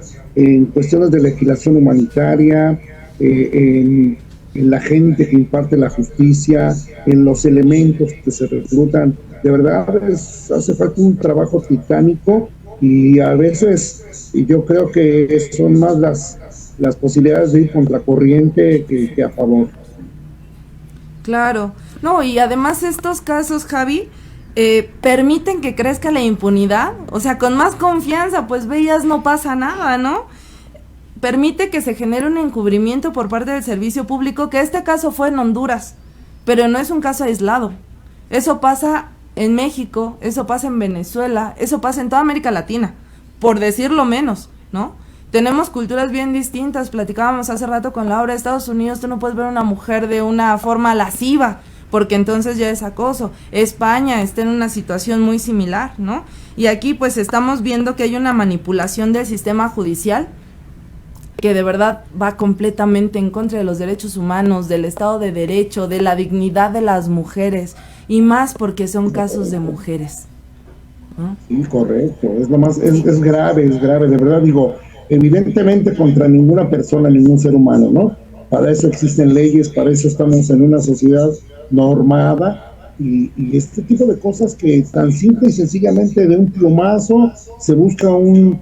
humanitaria, en la gente que imparte la justicia, en los elementos que se reclutan. De verdad hace falta un trabajo titánico y a veces yo creo que son más las posibilidades de ir contracorriente que a favor. Claro, no, y además estos casos, Javi, permiten que crezca la impunidad, o sea, con más confianza, pues veías, no pasa nada, ¿no? Permite que se genere un encubrimiento por parte del servicio público, que este caso fue en Honduras, pero no es un caso aislado. Eso pasa en México, eso pasa en Venezuela, eso pasa en toda América Latina, por decirlo menos, ¿no? Tenemos culturas bien distintas. Platicábamos hace rato con Laura. Estados Unidos, tú no puedes ver a una mujer de una forma lasciva, porque entonces ya es acoso. España está en una situación muy similar, ¿no? Y aquí pues estamos viendo que hay una manipulación del sistema judicial que de verdad va completamente en contra de los derechos humanos, del Estado de Derecho, de la dignidad de las mujeres, y más porque son casos de mujeres. ¿no? Sí, correcto, es lo más, es grave, de verdad digo, evidentemente contra ninguna persona, ningún ser humano, ¿no? Para eso existen leyes, para eso estamos en una sociedad normada y este tipo de cosas que tan simple y sencillamente de un plumazo se busca un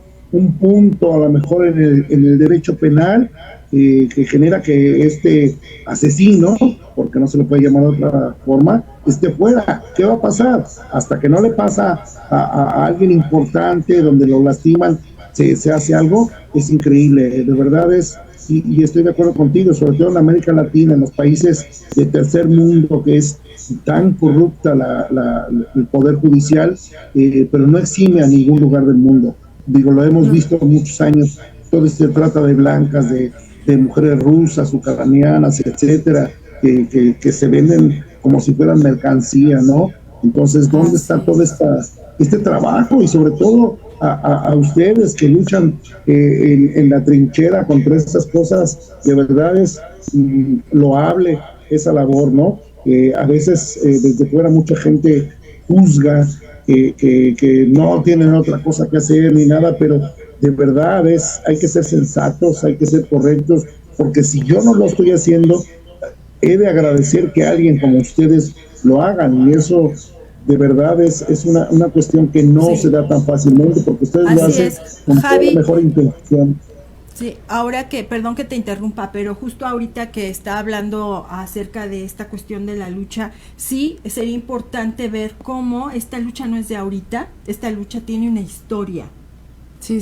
punto a lo mejor en el derecho penal que genera que este asesino, porque no se le puede llamar de otra forma, esté fuera. ¿Qué va a pasar? Hasta que no le pasa a alguien importante, donde lo lastiman, se hace algo, es increíble, de verdad es, y estoy de acuerdo contigo, sobre todo en América Latina, en los países de tercer mundo, que es tan corrupta el poder judicial, pero no exime a ningún lugar del mundo. Digo, lo hemos visto muchos años, todo este trata de blancas, de mujeres rusas, ucranianas, etcétera, que se venden como si fueran mercancía, ¿no? Entonces, ¿dónde está todo este trabajo? Y sobre todo a ustedes que luchan en la trinchera contra estas cosas, de verdad es loable esa labor, ¿no? A veces desde fuera mucha gente juzga que no tienen otra cosa que hacer ni nada, pero de verdad hay que ser sensatos, hay que ser correctos, porque si yo no lo estoy haciendo, he de agradecer que alguien como ustedes lo hagan, y eso de verdad es una cuestión que no se da tan fácilmente, porque ustedes lo hacen con toda la mejor intención. Sí, ahora que, perdón que te interrumpa, pero justo ahorita que está hablando acerca de esta cuestión de la lucha, sí, sería importante ver cómo esta lucha no es de ahorita, esta lucha tiene una historia. Sí.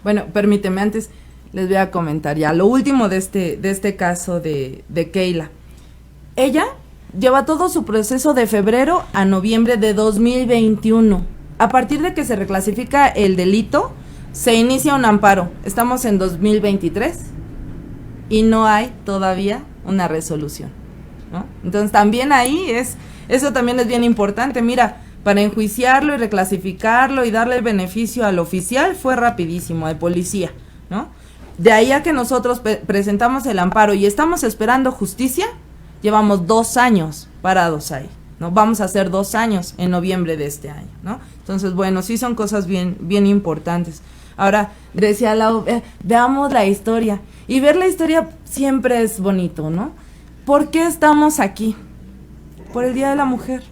Bueno, permíteme, antes les voy a comentar ya lo último de este caso de Keila. Ella lleva todo su proceso de febrero a noviembre de 2021. A partir de que se reclasifica el delito, se inicia un amparo. Estamos en 2023 y no hay todavía una resolución, ¿no? Entonces también ahí eso también es bien importante. Mira, para enjuiciarlo y reclasificarlo y darle el beneficio al oficial fue rapidísimo, al policía, ¿no? De ahí a que nosotros presentamos el amparo y estamos esperando justicia, llevamos 2 años parados ahí, ¿no? Vamos a hacer 2 años en noviembre de este año, ¿no? Entonces, bueno, sí son cosas bien importantes. Ahora, decía Lau, veamos la historia. Y ver la historia siempre es bonito, ¿no? ¿Por qué estamos aquí? Por el Día de la Mujer.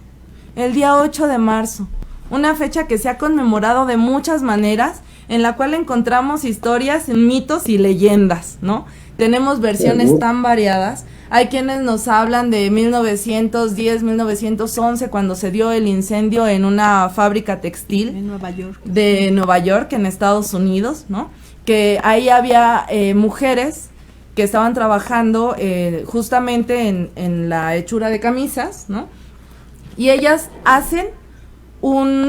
El día 8 de marzo. Una fecha que se ha conmemorado de muchas maneras, en la cual encontramos historias, mitos y leyendas, ¿no? Tenemos versiones tan variadas. Hay quienes nos hablan de 1910, 1911, cuando se dio el incendio en una fábrica textil en Nueva York. De Nueva York, en Estados Unidos, ¿no? Que ahí había mujeres que estaban trabajando justamente en la hechura de camisas, ¿no? Y ellas hacen un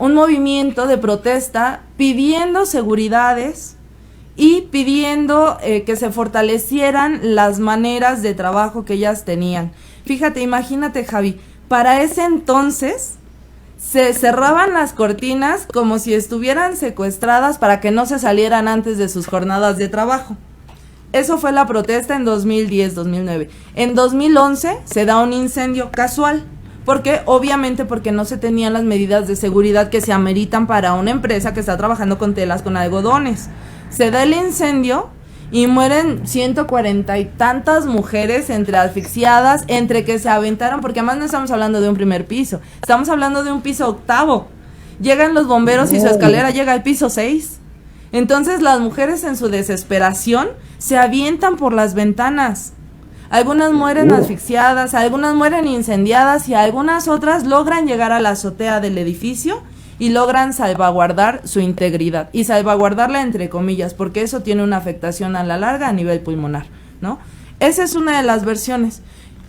movimiento de protesta pidiendo seguridades y pidiendo que se fortalecieran las maneras de trabajo que ellas tenían. Fíjate, imagínate, Javi, para ese entonces se cerraban las cortinas como si estuvieran secuestradas para que no se salieran antes de sus jornadas de trabajo. Eso fue la protesta en 2010, 2009. En 2011 se da un incendio casual. ¿Por qué? Obviamente porque no se tenían las medidas de seguridad que se ameritan para una empresa que está trabajando con telas, con algodones. Se da el incendio y mueren 140 y tantas mujeres, entre asfixiadas, entre que se aventaron, porque además no estamos hablando de un primer piso, estamos hablando de un piso 8. Llegan los bomberos y su escalera llega al piso 6. Entonces las mujeres en su desesperación se avientan por las ventanas. Algunas mueren asfixiadas, algunas mueren incendiadas y algunas otras logran llegar a la azotea del edificio y logran salvaguardar su integridad, y salvaguardarla entre comillas, porque eso tiene una afectación a la larga a nivel pulmonar, ¿no? Esa es una de las versiones,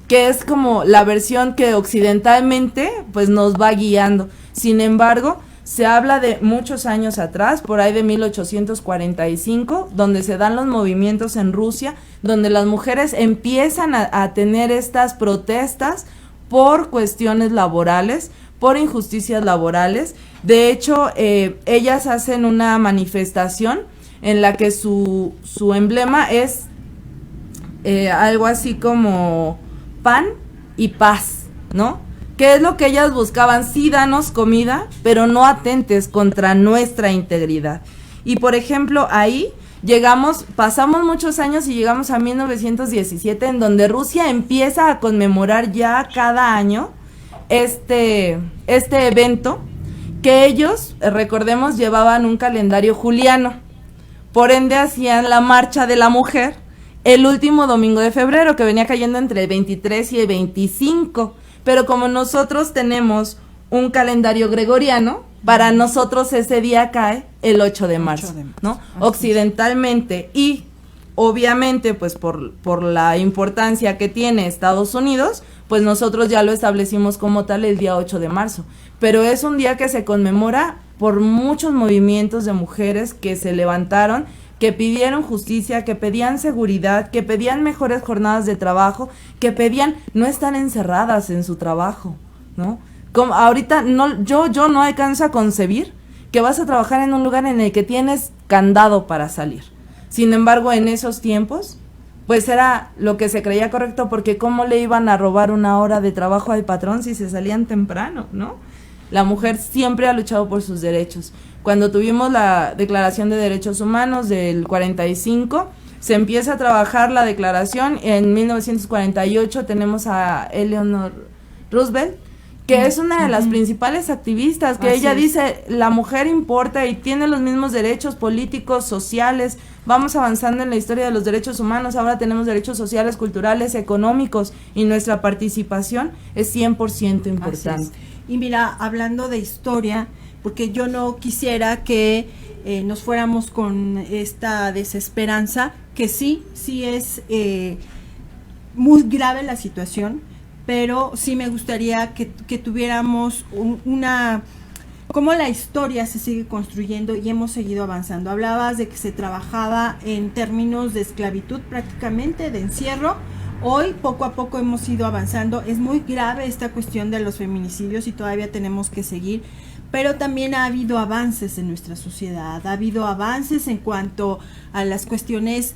que es como la versión que occidentalmente pues nos va guiando. Sin embargo, se habla de muchos años atrás, por ahí de 1845, donde se dan los movimientos en Rusia, donde las mujeres empiezan a tener estas protestas por cuestiones laborales, por injusticias laborales. De hecho, ellas hacen una manifestación en la que su emblema es algo así como pan y paz, ¿no? ¿Qué es lo que ellas buscaban? Sí, danos comida, pero no atentes contra nuestra integridad. Y por ejemplo, ahí pasamos muchos años y llegamos a 1917, en donde Rusia empieza a conmemorar ya cada año este evento, que ellos, recordemos, llevaban un calendario juliano. Por ende, hacían la marcha de la mujer el último domingo de febrero, que venía cayendo entre el 23 y el 25. Pero como nosotros tenemos un calendario gregoriano, para nosotros ese día cae el 8 de marzo, ¿no? Occidentalmente, y obviamente pues por la importancia que tiene Estados Unidos, pues nosotros ya lo establecimos como tal el día 8 de marzo. Pero es un día que se conmemora por muchos movimientos de mujeres que se levantaron, que pidieron justicia, que pedían seguridad, que pedían mejores jornadas de trabajo, que pedían no estar encerradas en su trabajo, ¿no? Como ahorita yo no alcanzo a concebir que vas a trabajar en un lugar en el que tienes candado para salir. Sin embargo, en esos tiempos, pues era lo que se creía correcto, porque cómo le iban a robar una hora de trabajo al patrón si se salían temprano, ¿no? La mujer siempre ha luchado por sus derechos. Cuando tuvimos la Declaración de Derechos Humanos del 45, se empieza a trabajar la declaración. En 1948 tenemos a Eleanor Roosevelt, que es una de las principales activistas, que ella dice, la mujer importa y tiene los mismos derechos políticos, sociales. Vamos avanzando en la historia de los derechos humanos, ahora tenemos derechos sociales, culturales, económicos, y nuestra participación es 100% importante. Y mira, hablando de historia, porque yo no quisiera que nos fuéramos con esta desesperanza, que sí es muy grave la situación, pero sí me gustaría que tuviéramos cómo la historia se sigue construyendo y hemos seguido avanzando. Hablabas de que se trabajaba en términos de esclavitud prácticamente, de encierro. Hoy poco a poco hemos ido avanzando. Es muy grave esta cuestión de los feminicidios y todavía tenemos que seguir, pero también ha habido avances en nuestra sociedad, ha habido avances en cuanto a las cuestiones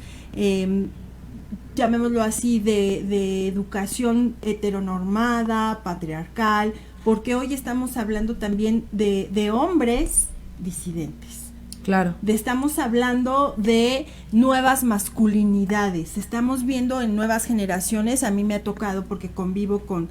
llamémoslo así, de educación heteronormada, patriarcal, porque hoy estamos hablando también de hombres disidentes. Claro. Estamos hablando de nuevas masculinidades, estamos viendo en nuevas generaciones. A mí me ha tocado, porque convivo con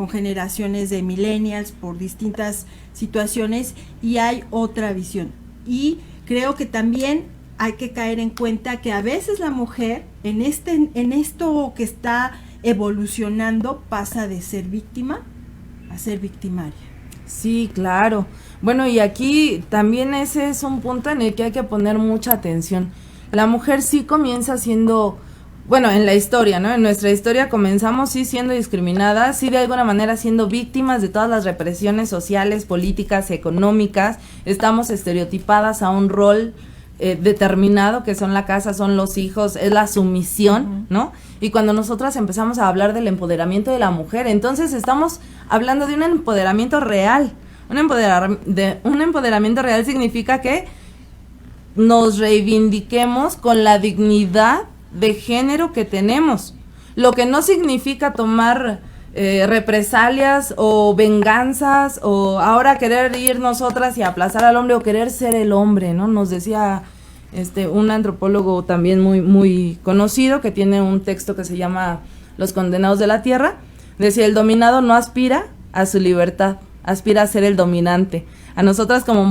generaciones de millennials por distintas situaciones, y hay otra visión. Y creo que también hay que caer en cuenta que a veces la mujer en esto que está evolucionando pasa de ser víctima a ser victimaria. Sí, claro. Bueno, y aquí también ese es un punto en el que hay que poner mucha atención. La mujer sí comienza siendo, bueno, en la historia, ¿no? En nuestra historia comenzamos sí siendo discriminadas, sí de alguna manera siendo víctimas de todas las represiones sociales, políticas, económicas. Estamos estereotipadas a un rol determinado, que son la casa, son los hijos, es la sumisión, ¿no? Y cuando nosotras empezamos a hablar del empoderamiento de la mujer, entonces estamos hablando de un empoderamiento real. Un empoderamiento real significa que nos reivindiquemos con la dignidad de género que tenemos, lo que no significa tomar represalias o venganzas, o ahora querer ir nosotras y aplazar al hombre, o querer ser el hombre, ¿no? Nos decía un antropólogo también muy, muy conocido, que tiene un texto que se llama Los Condenados de la Tierra, decía: el dominado no aspira a su libertad, aspira a ser el dominante. A nosotras como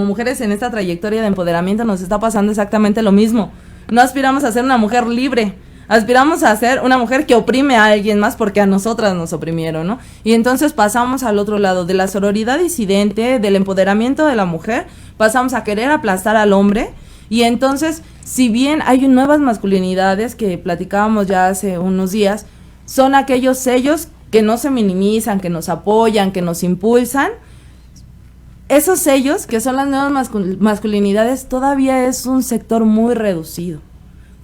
mujeres en esta trayectoria de empoderamiento nos está pasando exactamente lo mismo. No aspiramos a ser una mujer libre, aspiramos a ser una mujer que oprime a alguien más porque a nosotras nos oprimieron, ¿no? Y entonces pasamos al otro lado, de la sororidad disidente, del empoderamiento de la mujer, pasamos a querer aplastar al hombre. Y entonces, si bien hay nuevas masculinidades que platicábamos ya hace unos días, son aquellos sellos que no se minimizan, que nos apoyan, que nos impulsan. Esos sellos, que son las nuevas masculinidades, todavía es un sector muy reducido,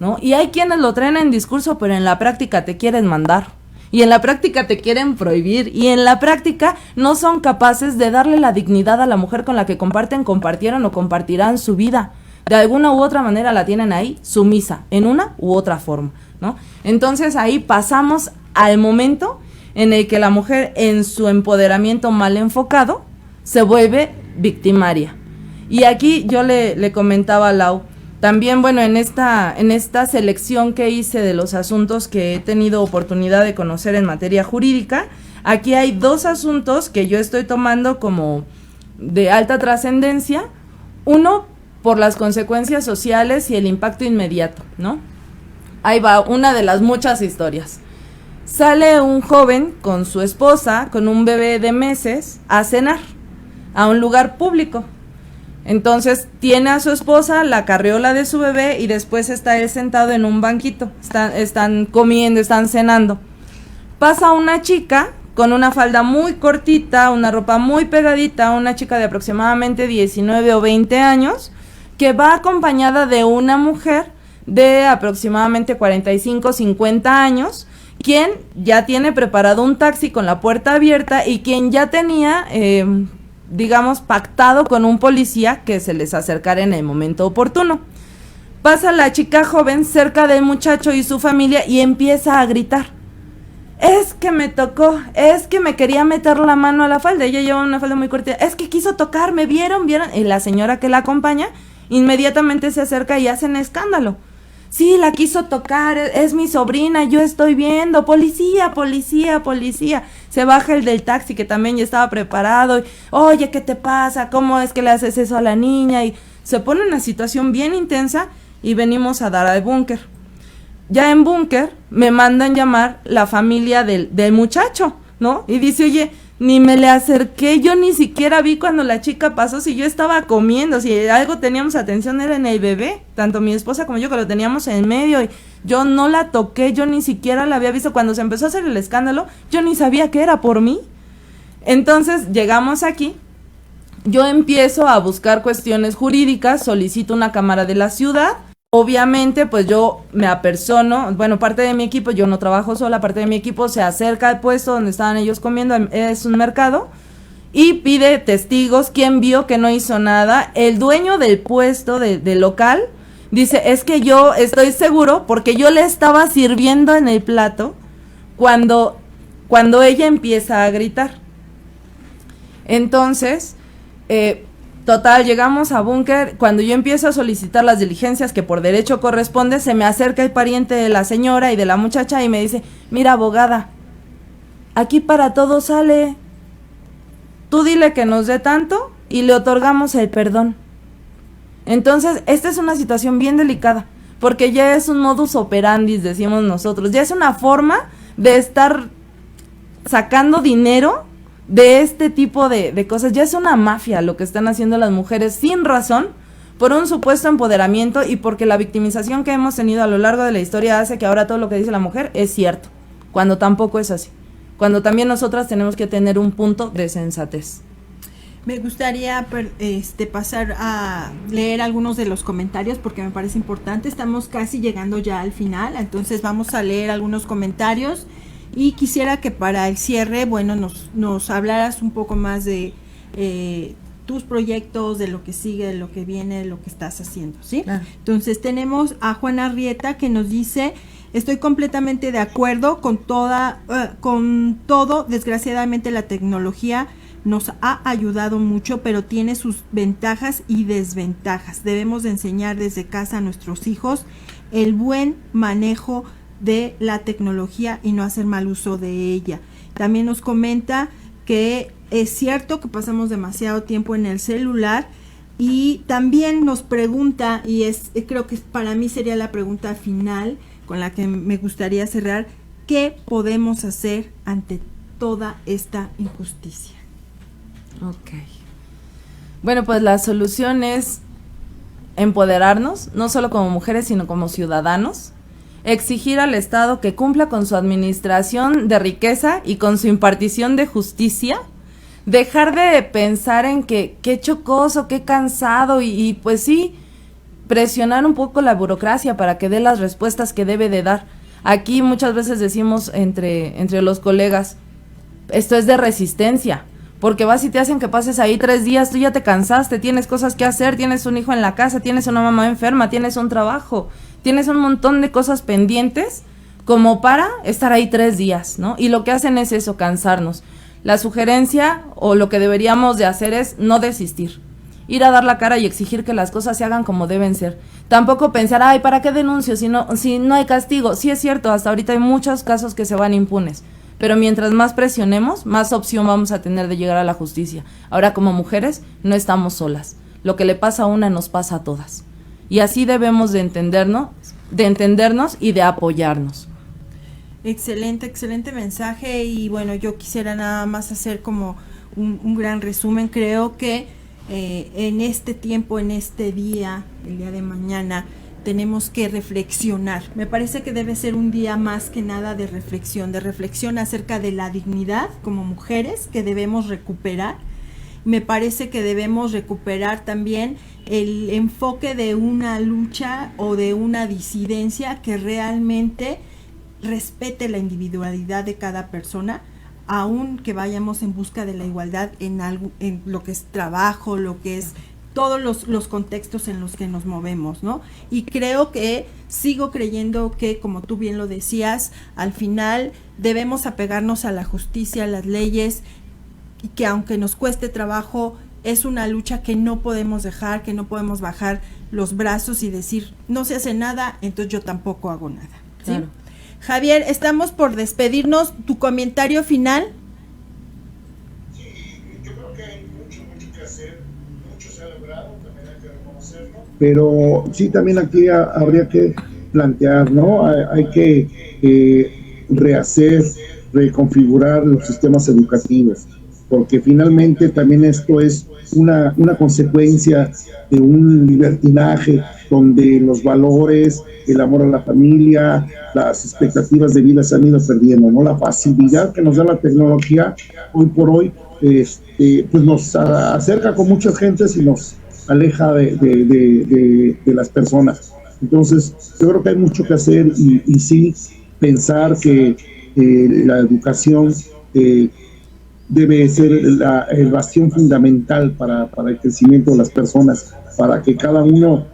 ¿no? Y hay quienes lo traen en discurso, pero en la práctica te quieren mandar, y en la práctica te quieren prohibir, y en la práctica no son capaces de darle la dignidad a la mujer con la que compartieron o compartirán su vida. De alguna u otra manera la tienen ahí sumisa, en una u otra forma, ¿no? Entonces ahí pasamos al momento en el que la mujer en su empoderamiento mal enfocado se vuelve victimaria. Y aquí yo le comentaba a Lau, también bueno, en esta selección que hice de los asuntos que he tenido oportunidad de conocer en materia jurídica, aquí hay 2 asuntos que yo estoy tomando como de alta trascendencia. Uno, por las consecuencias sociales y el impacto inmediato, ¿no? Ahí va una de las muchas historias. Sale un joven con su esposa, con un bebé de meses, a cenar a un lugar público. Entonces tiene a su esposa, la carriola de su bebé y después está él sentado en un banquito. Están comiendo, están cenando. Pasa una chica con una falda muy cortita, una ropa muy pegadita, una chica de aproximadamente 19 o 20 años, que va acompañada de una mujer de aproximadamente 45, 50 años, quien ya tiene preparado un taxi con la puerta abierta y quien ya tenía, digamos, pactado con un policía que se les acercara en el momento oportuno. Pasa la chica joven cerca del muchacho y su familia y empieza a gritar: es que me tocó, es que me quería meter la mano a la falda. Ella lleva una falda muy corta. Es que quiso tocarme, ¿vieron? Y la señora que la acompaña inmediatamente se acerca y hacen escándalo. Sí, la quiso tocar, es mi sobrina, yo estoy viendo, policía, policía, policía. Se baja el del taxi, que también ya estaba preparado. Oye, ¿qué te pasa? ¿Cómo es que le haces eso a la niña? Y se pone una situación bien intensa y venimos a dar al búnker. Ya en búnker me mandan llamar la familia del muchacho, ¿no? Y dice, oye, ni me le acerqué, yo ni siquiera vi cuando la chica pasó, si yo estaba comiendo, si algo teníamos atención era en el bebé, tanto mi esposa como yo que lo teníamos en medio, y yo no la toqué, yo ni siquiera la había visto. Cuando se empezó a hacer el escándalo, yo ni sabía que era por mí. Entonces llegamos aquí, yo empiezo a buscar cuestiones jurídicas, solicito una cámara de la ciudad. Obviamente, pues yo me apersono, bueno, parte de mi equipo, yo no trabajo sola, parte de mi equipo se acerca al puesto donde estaban ellos comiendo, es un mercado, y pide testigos, quién vio que no hizo nada. El dueño del puesto, del local, dice, es que yo estoy seguro, porque yo le estaba sirviendo en el plato cuando ella empieza a gritar. Entonces, total, llegamos a búnker. Cuando yo empiezo a solicitar las diligencias que por derecho corresponde, se me acerca el pariente de la señora y de la muchacha y me dice, mira, abogada, aquí para todo sale, tú dile que nos dé tanto y le otorgamos el perdón. Entonces, esta es una situación bien delicada, porque ya es un modus operandi, decimos nosotros, ya es una forma de estar sacando dinero de este tipo de cosas. Ya es una mafia lo que están haciendo las mujeres sin razón, por un supuesto empoderamiento y porque la victimización que hemos tenido a lo largo de la historia hace que ahora todo lo que dice la mujer es cierto, cuando tampoco es así, cuando también nosotras tenemos que tener un punto de sensatez. Me gustaría pasar a leer algunos de los comentarios porque me parece importante. Estamos casi llegando ya al final, entonces vamos a leer algunos comentarios. Y quisiera que para el cierre, bueno, nos hablaras un poco más de tus proyectos, de lo que sigue, de lo que viene, de lo que estás haciendo, ¿sí? Claro. Entonces tenemos a Juana Rieta que nos dice, estoy completamente de acuerdo con todo, desgraciadamente la tecnología nos ha ayudado mucho, pero tiene sus ventajas y desventajas. Debemos de enseñar desde casa a nuestros hijos el buen manejo de la tecnología y no hacer mal uso de ella. También nos comenta que es cierto que pasamos demasiado tiempo en el celular y también nos pregunta, y creo que para mí sería la pregunta final con la que me gustaría cerrar, ¿qué podemos hacer ante toda esta injusticia? Ok. Bueno, pues la solución es empoderarnos, no solo como mujeres, sino como ciudadanos. Exigir al Estado que cumpla con su administración de riqueza y con su impartición de justicia, dejar de pensar en que qué chocoso, qué cansado y pues sí, presionar un poco la burocracia para que dé las respuestas que debe de dar. Aquí muchas veces decimos entre los colegas, esto es de resistencia, porque vas y te hacen que pases ahí 3 días, tú ya te cansaste, tienes cosas que hacer, tienes un hijo en la casa, tienes una mamá enferma, tienes un trabajo, tienes un montón de cosas pendientes como para estar ahí 3 días, ¿no? Y lo que hacen es eso, cansarnos. La sugerencia o lo que deberíamos de hacer es no desistir, ir a dar la cara y exigir que las cosas se hagan como deben ser. Tampoco pensar, ay, ¿para qué denuncio si no hay castigo? Sí es cierto, hasta ahorita hay muchos casos que se van impunes, pero mientras más presionemos, más opción vamos a tener de llegar a la justicia. Ahora, como mujeres, no estamos solas. Lo que le pasa a una nos pasa a todas. Y así debemos de entendernos y de apoyarnos. Excelente mensaje. Y bueno, yo quisiera nada más hacer como un gran resumen. Creo que en este tiempo, en este día, el día de mañana, tenemos que reflexionar. Me parece que debe ser un día más que nada de reflexión acerca de la dignidad como mujeres que debemos recuperar. Me parece que debemos recuperar también el enfoque de una lucha o de una disidencia que realmente respete la individualidad de cada persona, aun que vayamos en busca de la igualdad en lo que es trabajo, lo que es todos los contextos en los que nos movemos, ¿no? Y sigo creyendo que, como tú bien lo decías, al final debemos apegarnos a la justicia, a las leyes, y que aunque nos cueste trabajo, es una lucha que no podemos dejar, que no podemos bajar los brazos y decir, no se hace nada, entonces yo tampoco hago nada, ¿sí? Claro. Javier, estamos por despedirnos. ¿Tu comentario final? Sí, yo creo que hay mucho que hacer, mucho se ha logrado, también hay que reconocerlo. Pero sí, también aquí habría que plantear, ¿no? Hay que rehacer, reconfigurar los sistemas educativos, porque finalmente también esto es una consecuencia de un libertinaje donde los valores, el amor a la familia, las expectativas de vida se han ido perdiendo, ¿no? La facilidad que nos da la tecnología hoy por hoy, pues nos acerca con muchas gentes y nos aleja de las personas. Entonces, yo creo que hay mucho que hacer y sí pensar que la educación debe ser el bastión fundamental para el crecimiento de las personas, para que cada uno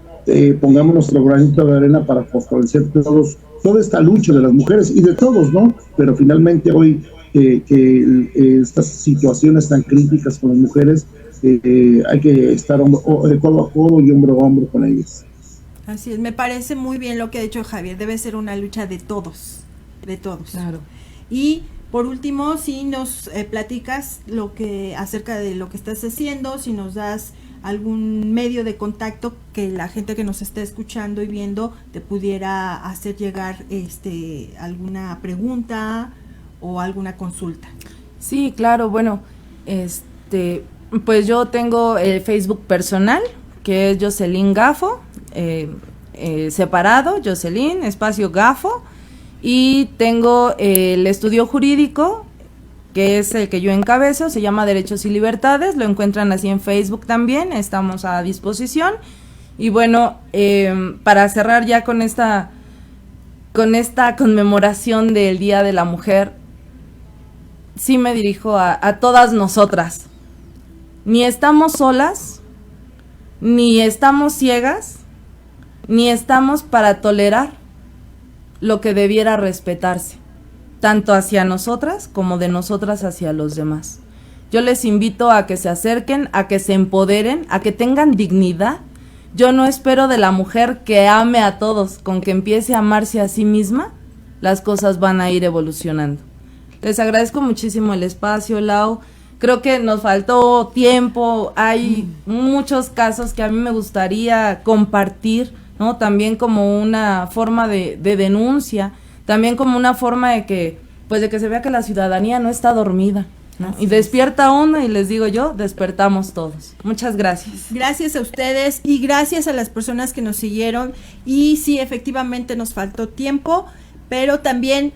pongamos nuestro granito de arena para fortalecer toda esta lucha de las mujeres y de todos, ¿no? Pero finalmente hoy estas situaciones tan críticas con las mujeres, hay que estar codo a codo y hombro a hombro con ellas. Así es, me parece muy bien lo que ha dicho Javier, debe ser una lucha de todos. Claro. Y por último, si nos platicas acerca de lo que estás haciendo, si nos das algún medio de contacto que la gente que nos está escuchando y viendo te pudiera hacer llegar alguna pregunta o alguna consulta. Sí, claro, bueno, pues yo tengo el Facebook personal, que es Jocelyn Gafo, separado, Jocelyn, espacio Gafo, y tengo el estudio jurídico, que es el que yo encabezo, se llama Derechos y Libertades, lo encuentran así en Facebook también, estamos a disposición. Y bueno, para cerrar ya con esta conmemoración del Día de la Mujer, sí me dirijo a todas nosotras. Ni estamos solas, ni estamos ciegas, ni estamos para tolerar lo que debiera respetarse, tanto hacia nosotras como de nosotras hacia los demás. Yo les invito a que se acerquen, a que se empoderen, a que tengan dignidad. Yo no espero de la mujer que ame a todos, con que empiece a amarse a sí misma, las cosas van a ir evolucionando. Les agradezco muchísimo el espacio, Lau. Creo que nos faltó tiempo, hay muchos casos que a mí me gustaría compartir, ¿no? También como una forma de denuncia, también como una forma de que se vea que la ciudadanía no está dormida, ¿no? Y despierta uno y les digo yo, despertamos todos. Muchas gracias. Gracias a ustedes y gracias a las personas que nos siguieron. Y sí, efectivamente nos faltó tiempo, pero también,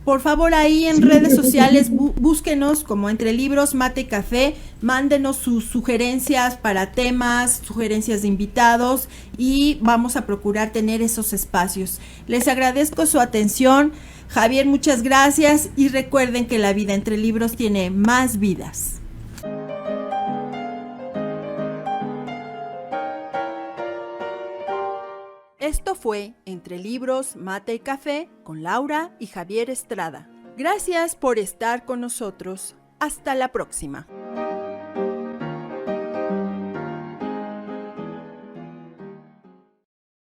por favor, ahí en redes sociales búsquenos como Entre Libros, Mate y Café, mándenos sus sugerencias para temas, sugerencias de invitados y vamos a procurar tener esos espacios. Les agradezco su atención. Javier, muchas gracias y recuerden que la vida entre libros tiene más vidas. Esto fue fue Entre Libros, Mate y Café con Laura y Javier Estrada. Gracias por estar con nosotros. Hasta la próxima.